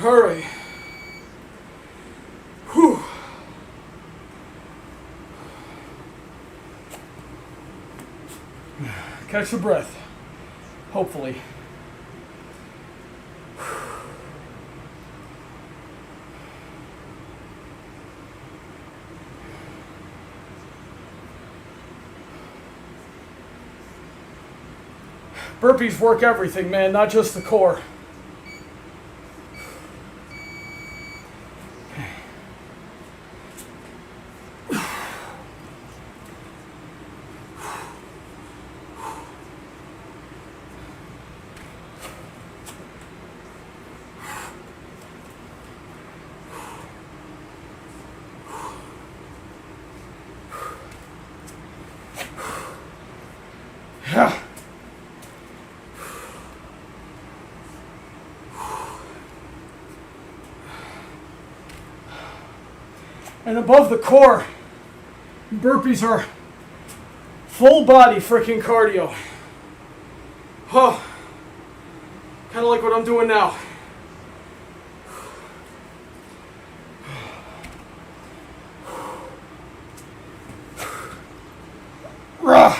All right. Whew. Catch the breath. Hopefully. Burpees work everything, man, not just the core. Yeah. And above the core, burpees are full body freaking cardio. Oh, kind of like what I'm doing now. Rah.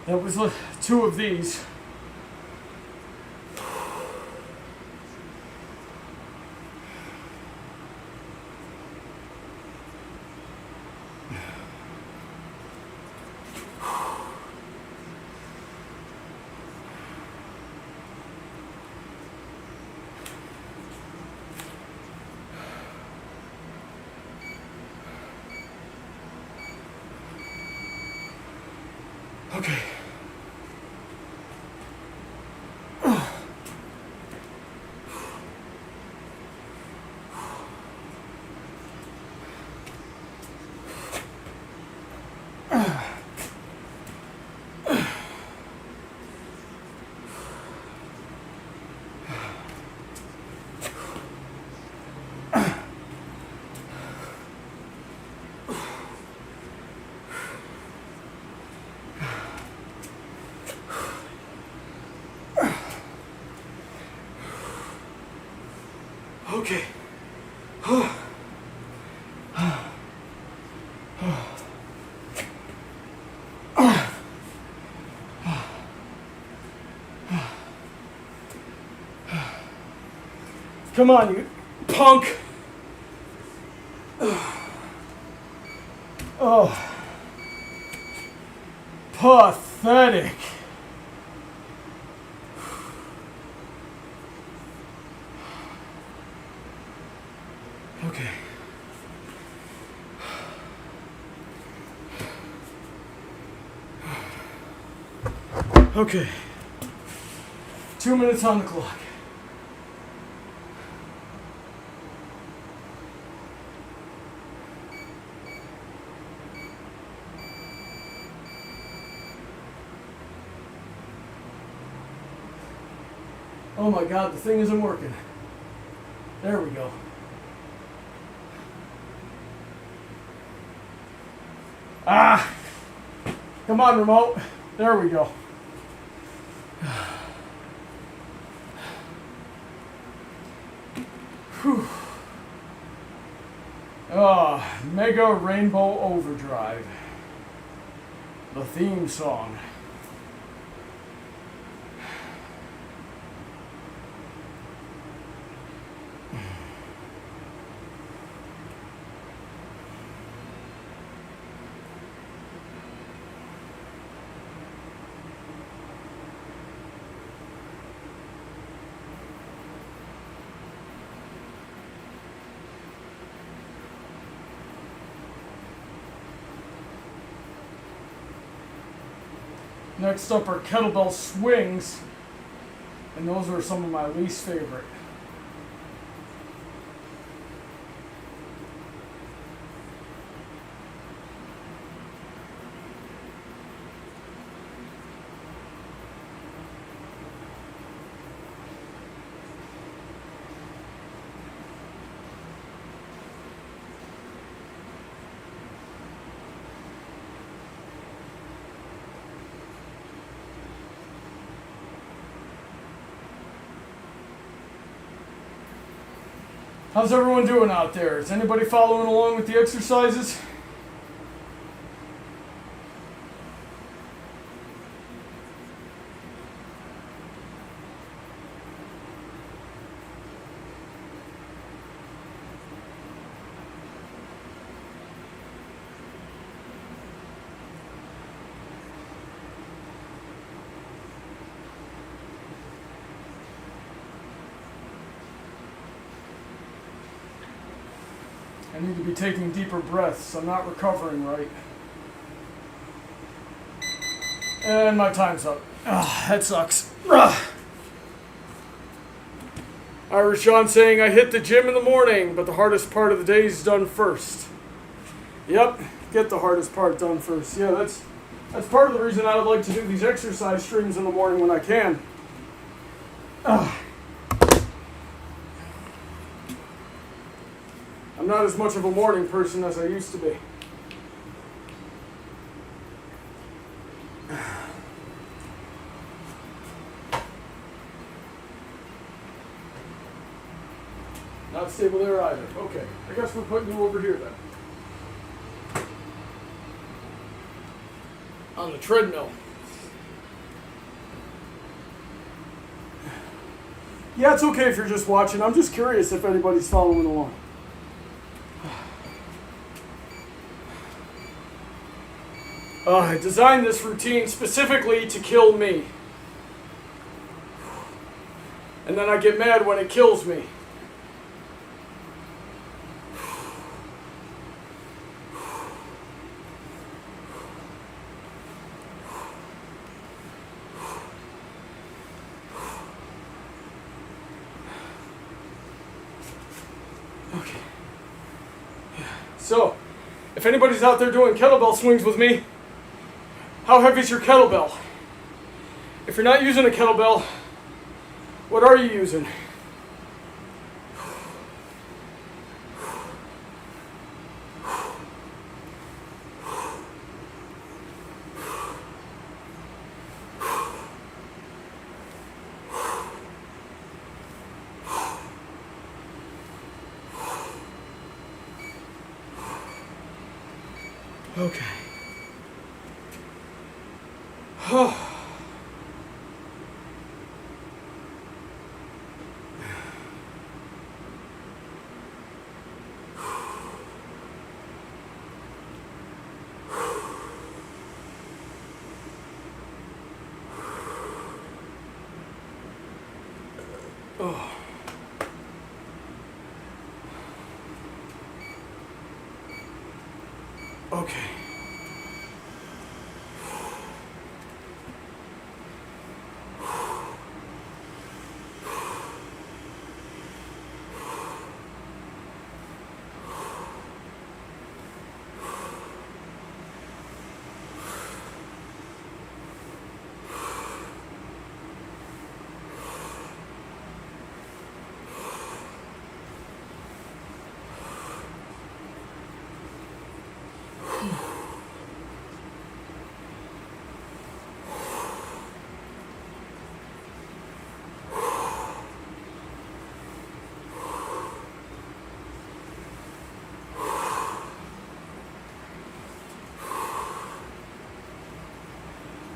That was 2 of these. Okay. Okay. Come on, you punk. Oh. Pathetic. Okay. Okay. 2 minutes on the clock. Oh my God, the thing isn't working. There we go. Ah! Come on, remote. There we go. Whew. Oh, Mega Rainbow Overdrive. The theme song. Next up are kettlebell swings, and those are some of my least favorite. How's everyone doing out there? Is anybody following along with the exercises? I need to be taking deeper breaths. I'm not recovering right. And my time's up. Ah, that sucks. Irish John saying, I hit the gym in the morning, but the hardest part of the day is done first. Yep, get the hardest part done first. Yeah, that's part of the reason I would like to do these exercise streams in the morning when I can. I'm not as much of a morning person as I used to be. Not stable there either. Okay, I guess we're putting you over here then. On the treadmill. Yeah, it's okay if you're just watching. I'm just curious if anybody's following along. I designed this routine specifically to kill me. And then I get mad when it kills me. So, if anybody's out there doing kettlebell swings with me, how heavy is your kettlebell? If you're not using a kettlebell, what are you using? Okay. Oh. Okay.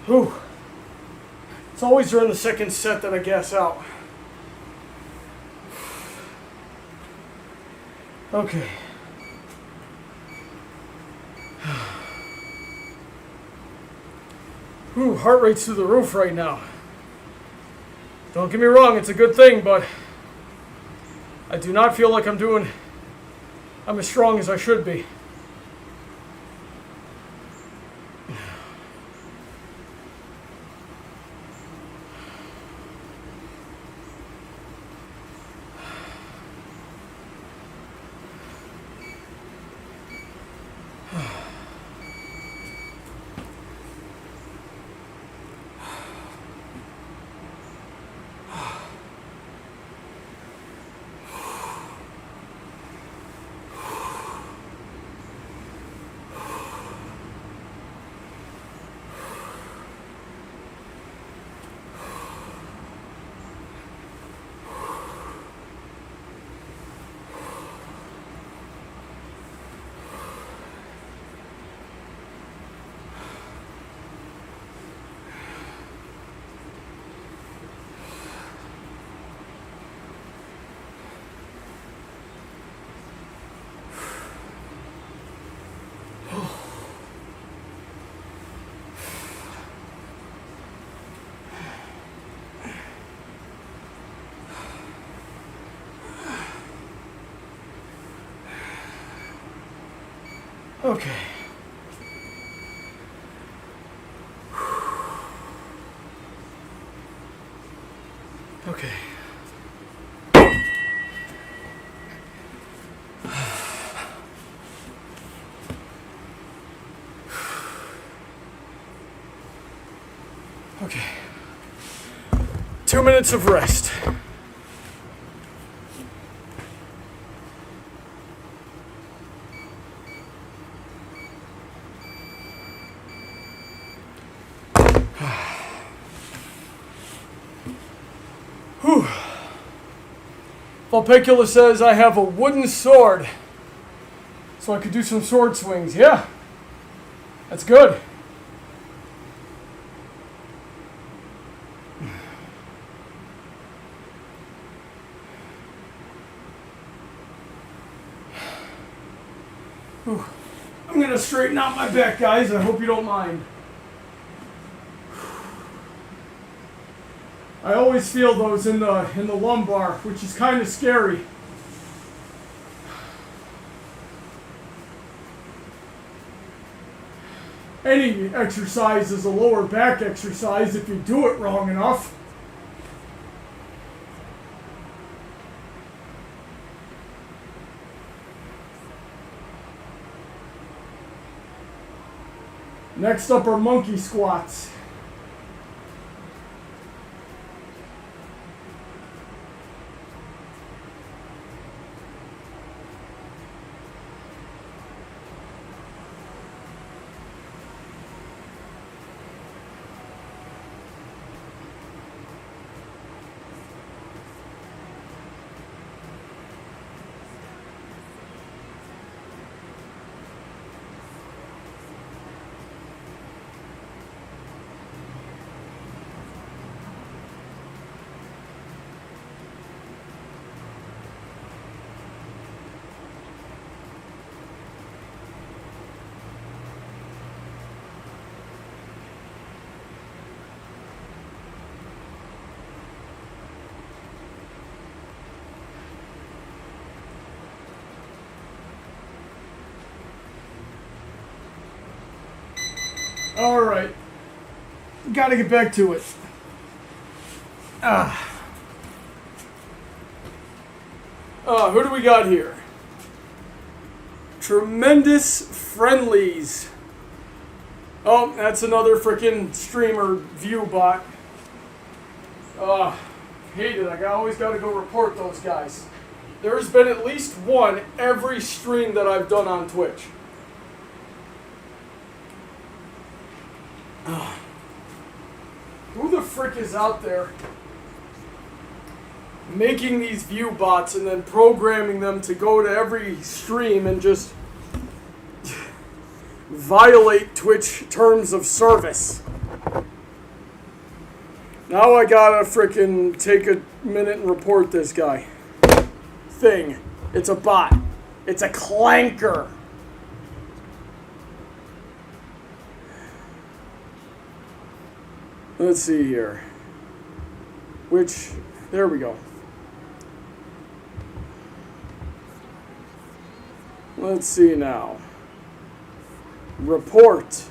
Whew. It's always during the second set that I gas out. Okay. Whew, heart rate's through the roof right now. Don't get me wrong, it's a good thing, but I do not feel like I'm as strong as I should be. Okay. Okay. Okay. 2 minutes of rest. Whew. Vulpecula says I have a wooden sword, so I could do some sword swings. Yeah, that's good. Whew. I'm gonna straighten out my back, guys. I hope you don't mind. I always feel those in the lumbar, which is kind of scary. Any exercise is a lower back exercise if you do it wrong enough. Next up are monkey squats. All right, gotta get back to it. Who do we got here? Tremendous Friendlies. Oh, that's another freaking streamer view bot. Hate it. I always gotta go report those guys. There's been at least one every stream that I've done on Twitch. Who the frick is out there making these view bots and then programming them to go to every stream and just violate Twitch terms of service? Now I gotta frickin' take a minute and report this guy. Thing. It's a bot. It's a clanker. Let's see here. There we go. Let's see now. Report.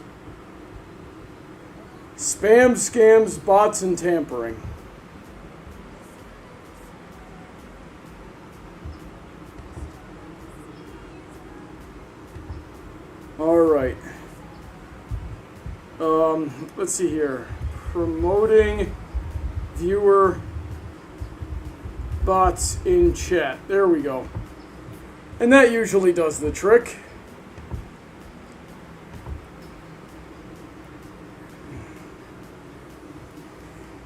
Spam, scams, bots, and tampering. All right. Let's see here. Promoting viewer bots in chat. There we go. And that usually does the trick.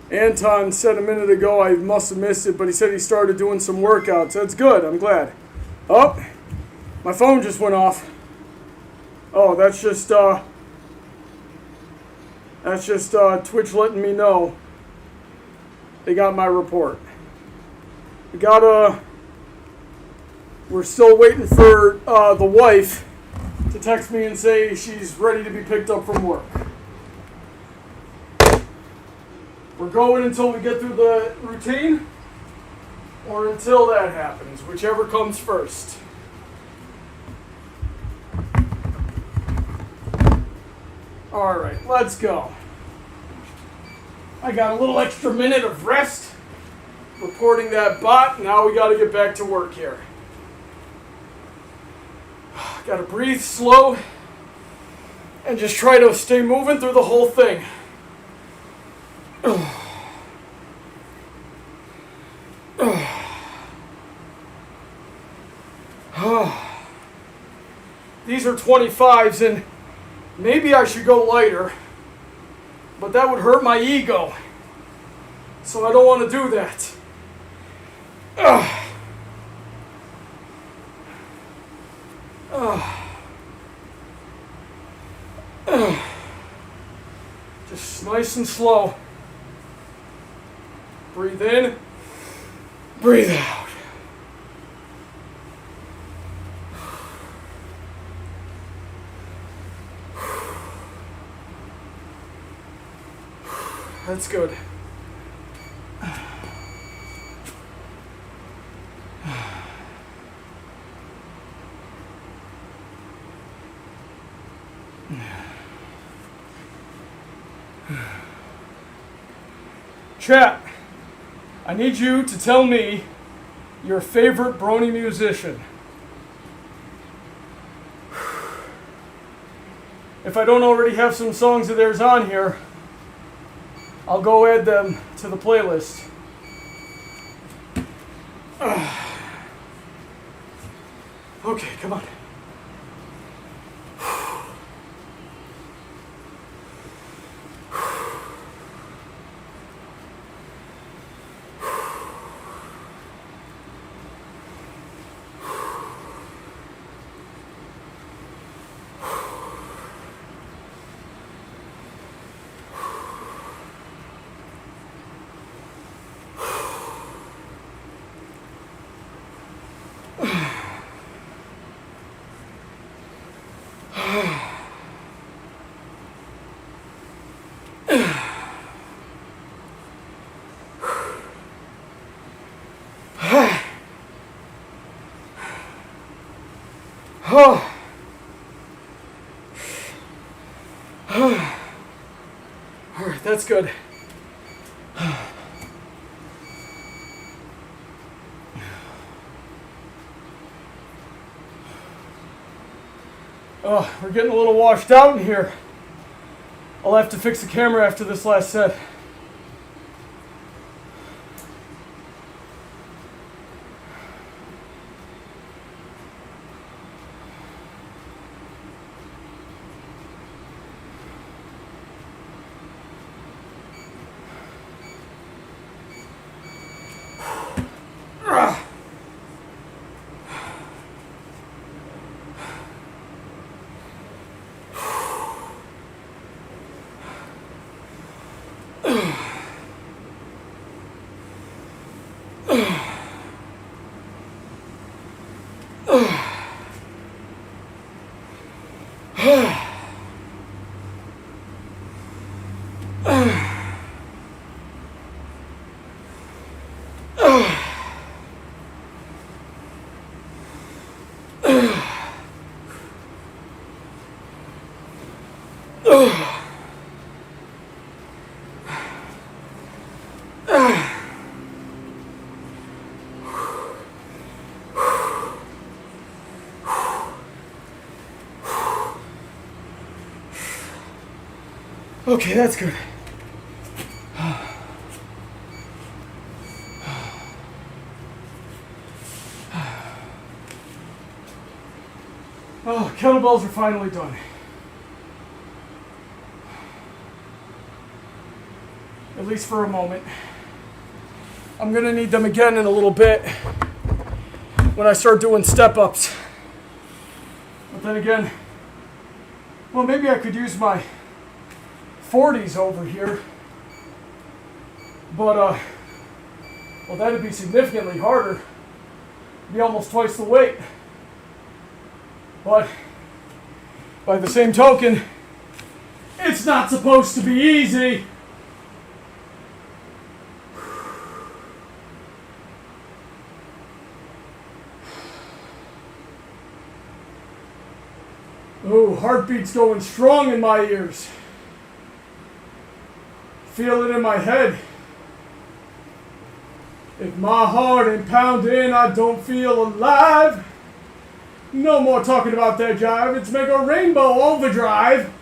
Anton said a minute ago, I must have missed it, but he said he started doing some workouts. That's good. I'm glad. Oh, my phone just went off. Oh, that's just Twitch letting me know they got my report. We're still waiting for the wife to text me and say she's ready to be picked up from work. We're going until we get through the routine, or until that happens, whichever comes first. All right, let's go. I got a little extra minute of rest reporting that bot. Now we got to get back to work here. Got to breathe slow and just try to stay moving through the whole thing. These are 25s, and maybe I should go lighter, but that would hurt my ego, so I don't want to do that. Just nice and slow. Breathe in, breathe out. That's good. Chat, I need you to tell me your favorite Brawny musician. If I don't already have some songs of theirs on here, I'll go add them to the playlist. Okay, come on. All right, that's good. Oh, we're getting a little washed out in here. I'll have to fix the camera after this last set. Okay, that's good. Oh, kettlebells are finally done. At least for a moment. I'm gonna need them again in a little bit when I start doing step-ups. But then again, well, maybe I could use my 40s over here. But, well, that'd be significantly harder. It'd be almost twice the weight. But, by the same token, it's not supposed to be easy. Oh, heartbeat's going strong in my ears. Feel it in my head. If my heart ain't pounding, I don't feel alive. No more talking about that jive. It's make a rainbow overdrive.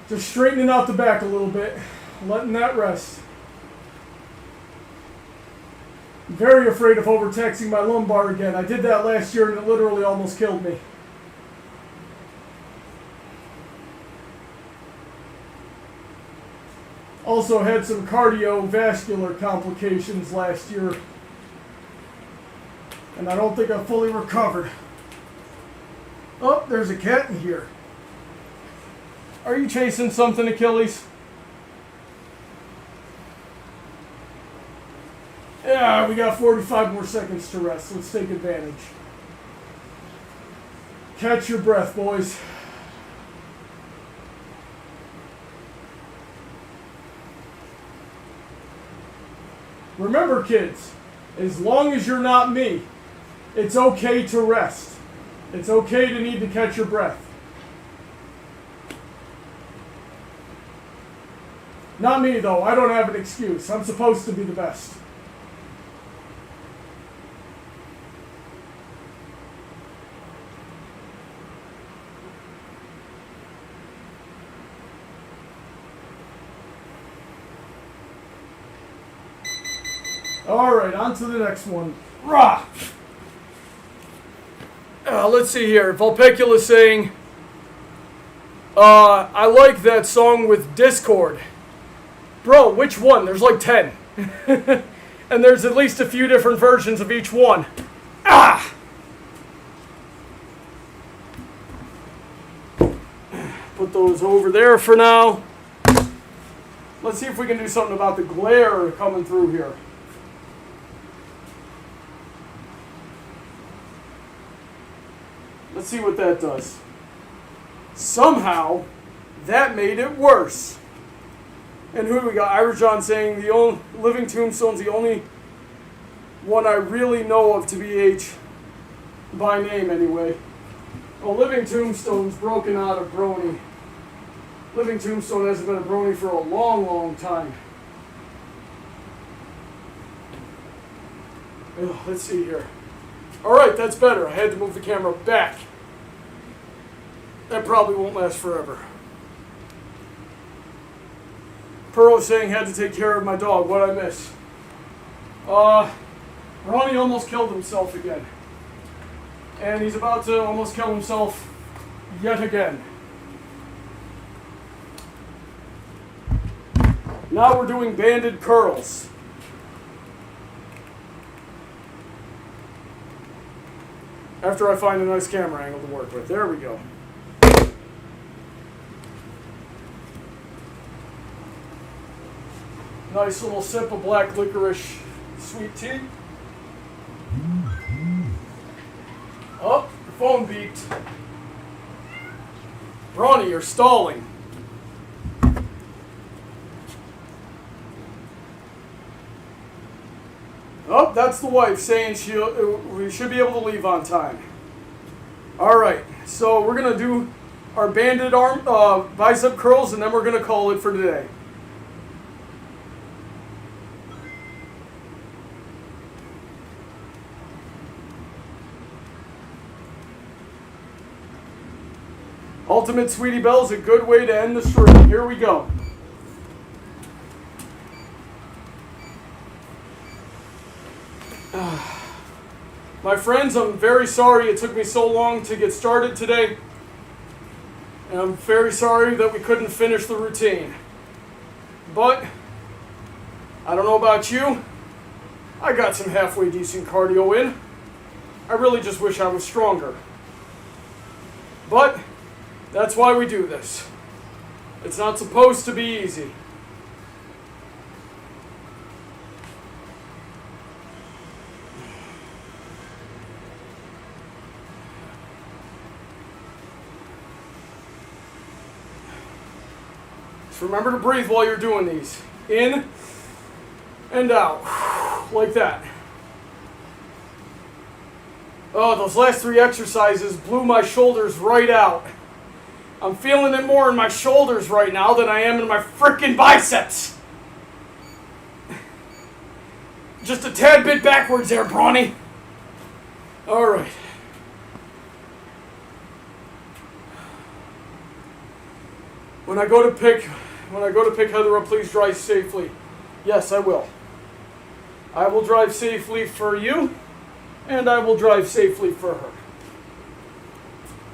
Just straightening out the back a little bit. Letting that rest. I'm very afraid of overtaxing my lumbar again. I did that last year and it literally almost killed me. Also had some cardiovascular complications last year. And I don't think I fully recovered. Oh, there's a cat in here. Are you chasing something, Achilles? Yeah, we got 45 more seconds to rest. Let's take advantage. Catch your breath, boys. Remember, kids, as long as you're not me, it's okay to rest. It's okay to need to catch your breath. Not me, though. I don't have an excuse. I'm supposed to be the best. Alright, on to the next one. Rah! Let's see here. Vulpecula is saying, I like that song with Discord. Bro, which one? There's like 10. And there's at least a few different versions of each one. Ah! Put those over there for now. Let's see if we can do something about the glare coming through here. Let's see what that does. Somehow, that made it worse. And who do we got? Irish John saying the only Living Tombstone's the only one I really know of to BH by name anyway. Oh, Living Tombstone's broken out of Brawny. Living Tombstone hasn't been a Brawny for a long, long time. Ugh, let's see here. Alright, that's better. I had to move the camera back. That probably won't last forever. Pearl saying had to take care of my dog. What'd I miss? Brawny almost killed himself again. And he's about to almost kill himself yet again. Now we're doing banded curls. After I find a nice camera angle to work with. There we go. Nice little sip of black licorice sweet tea. Oh, the phone beeped. Brawny, you're stalling. Oh, that's the wife saying we should be able to leave on time. Alright, so we're going to do our banded arm bicep curls, and then we're going to call it for today. Ultimate Sweetie Belle is a good way to end the stream. Here we go. My friends, I'm very sorry it took me so long to get started today. And I'm very sorry that we couldn't finish the routine. But, I don't know about you, I got some halfway decent cardio in. I really just wish I was stronger. But, that's why we do this. It's not supposed to be easy. Just remember to breathe while you're doing these. In and out. Like that. Oh, those last 3 exercises blew my shoulders right out. I'm feeling it more in my shoulders right now than I am in my frickin' biceps. Just a tad bit backwards there, Brawny. Alright. When I go to pick Heather up, please drive safely. Yes, I will. I will drive safely for you, and I will drive safely for her.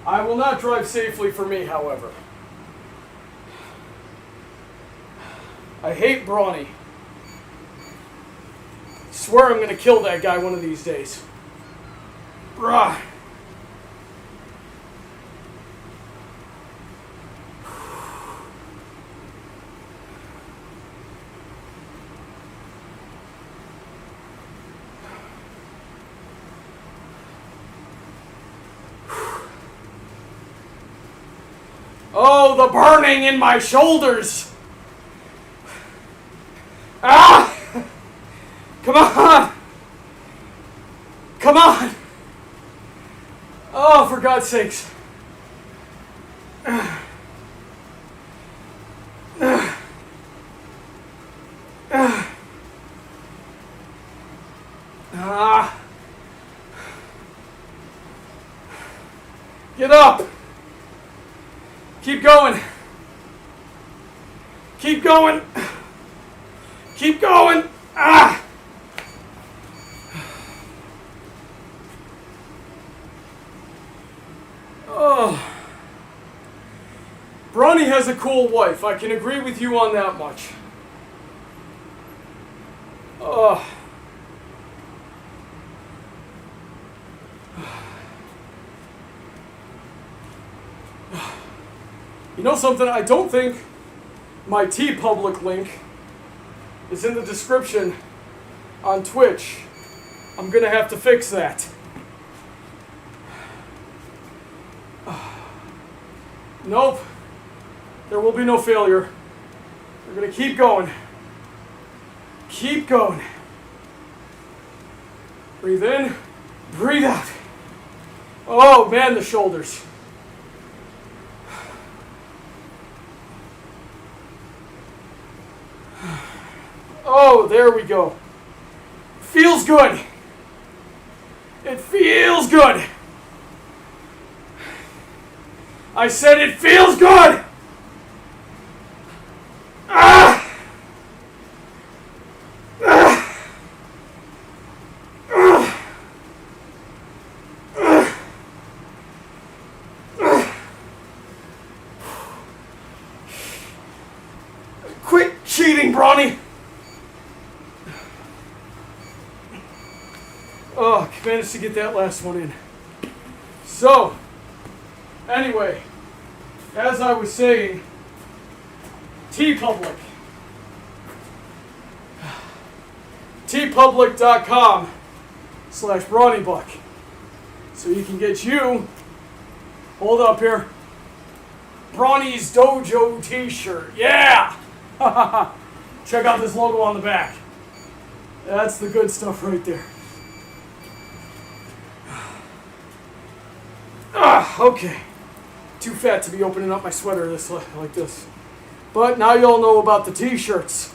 I will not drive safely for me, however. I hate Brawny. I swear I'm going to kill that guy one of these days. Brah. Oh, the burning in my shoulders! Ah! Come on! Come on! Oh, for God's sakes. Ah. Get up! Keep going. Keep going. Keep going. Ah! Brawny has a cool wife. I can agree with you on that much. You know something? I don't think my TeePublic link is in the description on Twitch. I'm gonna have to fix that. Nope. There will be no failure. We're gonna keep going. Keep going. Breathe in, breathe out. Oh man, the shoulders. Oh, there we go. Feels good. It feels good. I said it feels good. Ah! Ah! Ah! Ah! Ah! Quit cheating, Brawny. Oh, managed to get that last one in. So, anyway, as I was saying, TeePublic. TeePublic.com/BrawnyBuck. So you can get you, hold up here, Brawny's Dojo t-shirt. Yeah! Check out this logo on the back. That's the good stuff right there. Okay. Too fat to be opening up my sweater like this. But now you all know about the t-shirts.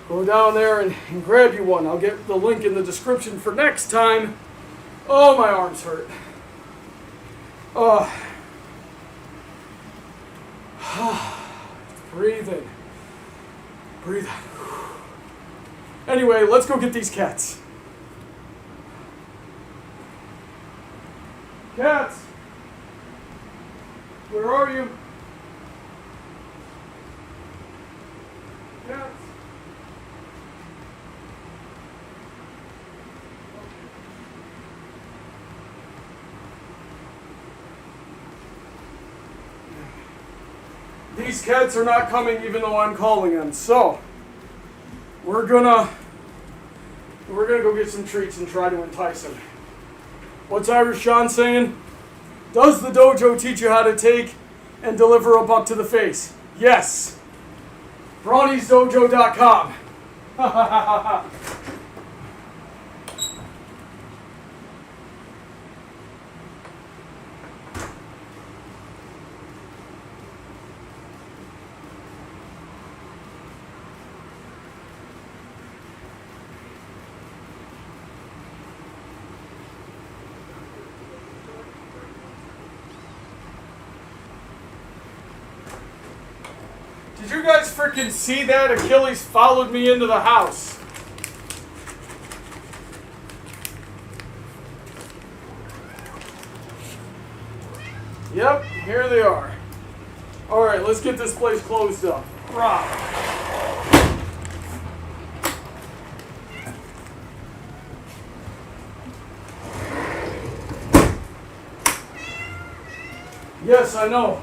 Go down there and grab you one. I'll get the link in the description for next time. Oh, my arms hurt. Breathe in. Breathe out. Anyway, let's go get these cats. Cats! Where are you? Cats? These cats are not coming even though I'm calling them, so we're gonna go get some treats and try to entice them. What's Irish John saying? Does the dojo teach you how to take and deliver a buck to the face? Yes. Brawny'sDojo.com. Did you guys freaking see that? Achilles followed me into the house. Yep, here they are. Alright, let's get this place closed up. Rock. Yes, I know.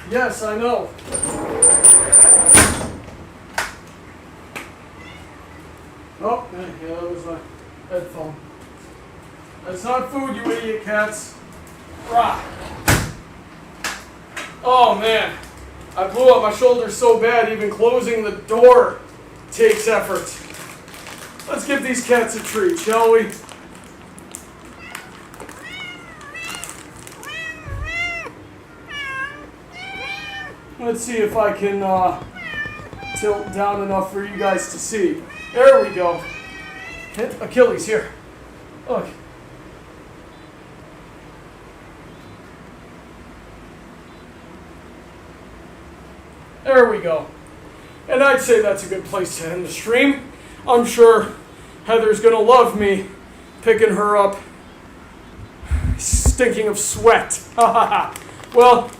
Yes, I know. Oh, yeah, that was my headphone. That's not food, you idiot cats. Rah. Oh, man. I blew up my shoulder so bad, even closing the door takes effort. Let's give these cats a treat, shall we? Let's see if I can tilt down enough for you guys to see. There we go. Hit Achilles here. Look. There we go. And I'd say that's a good place to end the stream. I'm sure Heather's gonna love me picking her up stinking of sweat. Well,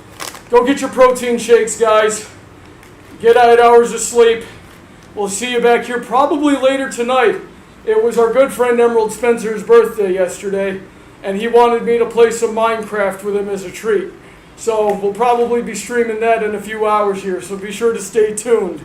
Go get your protein shakes, guys. Get 8 hours of sleep. We'll see you back here probably later tonight. It was our good friend Emerald Spencer's birthday yesterday, and he wanted me to play some Minecraft with him as a treat. So we'll probably be streaming that in a few hours here, so be sure to stay tuned.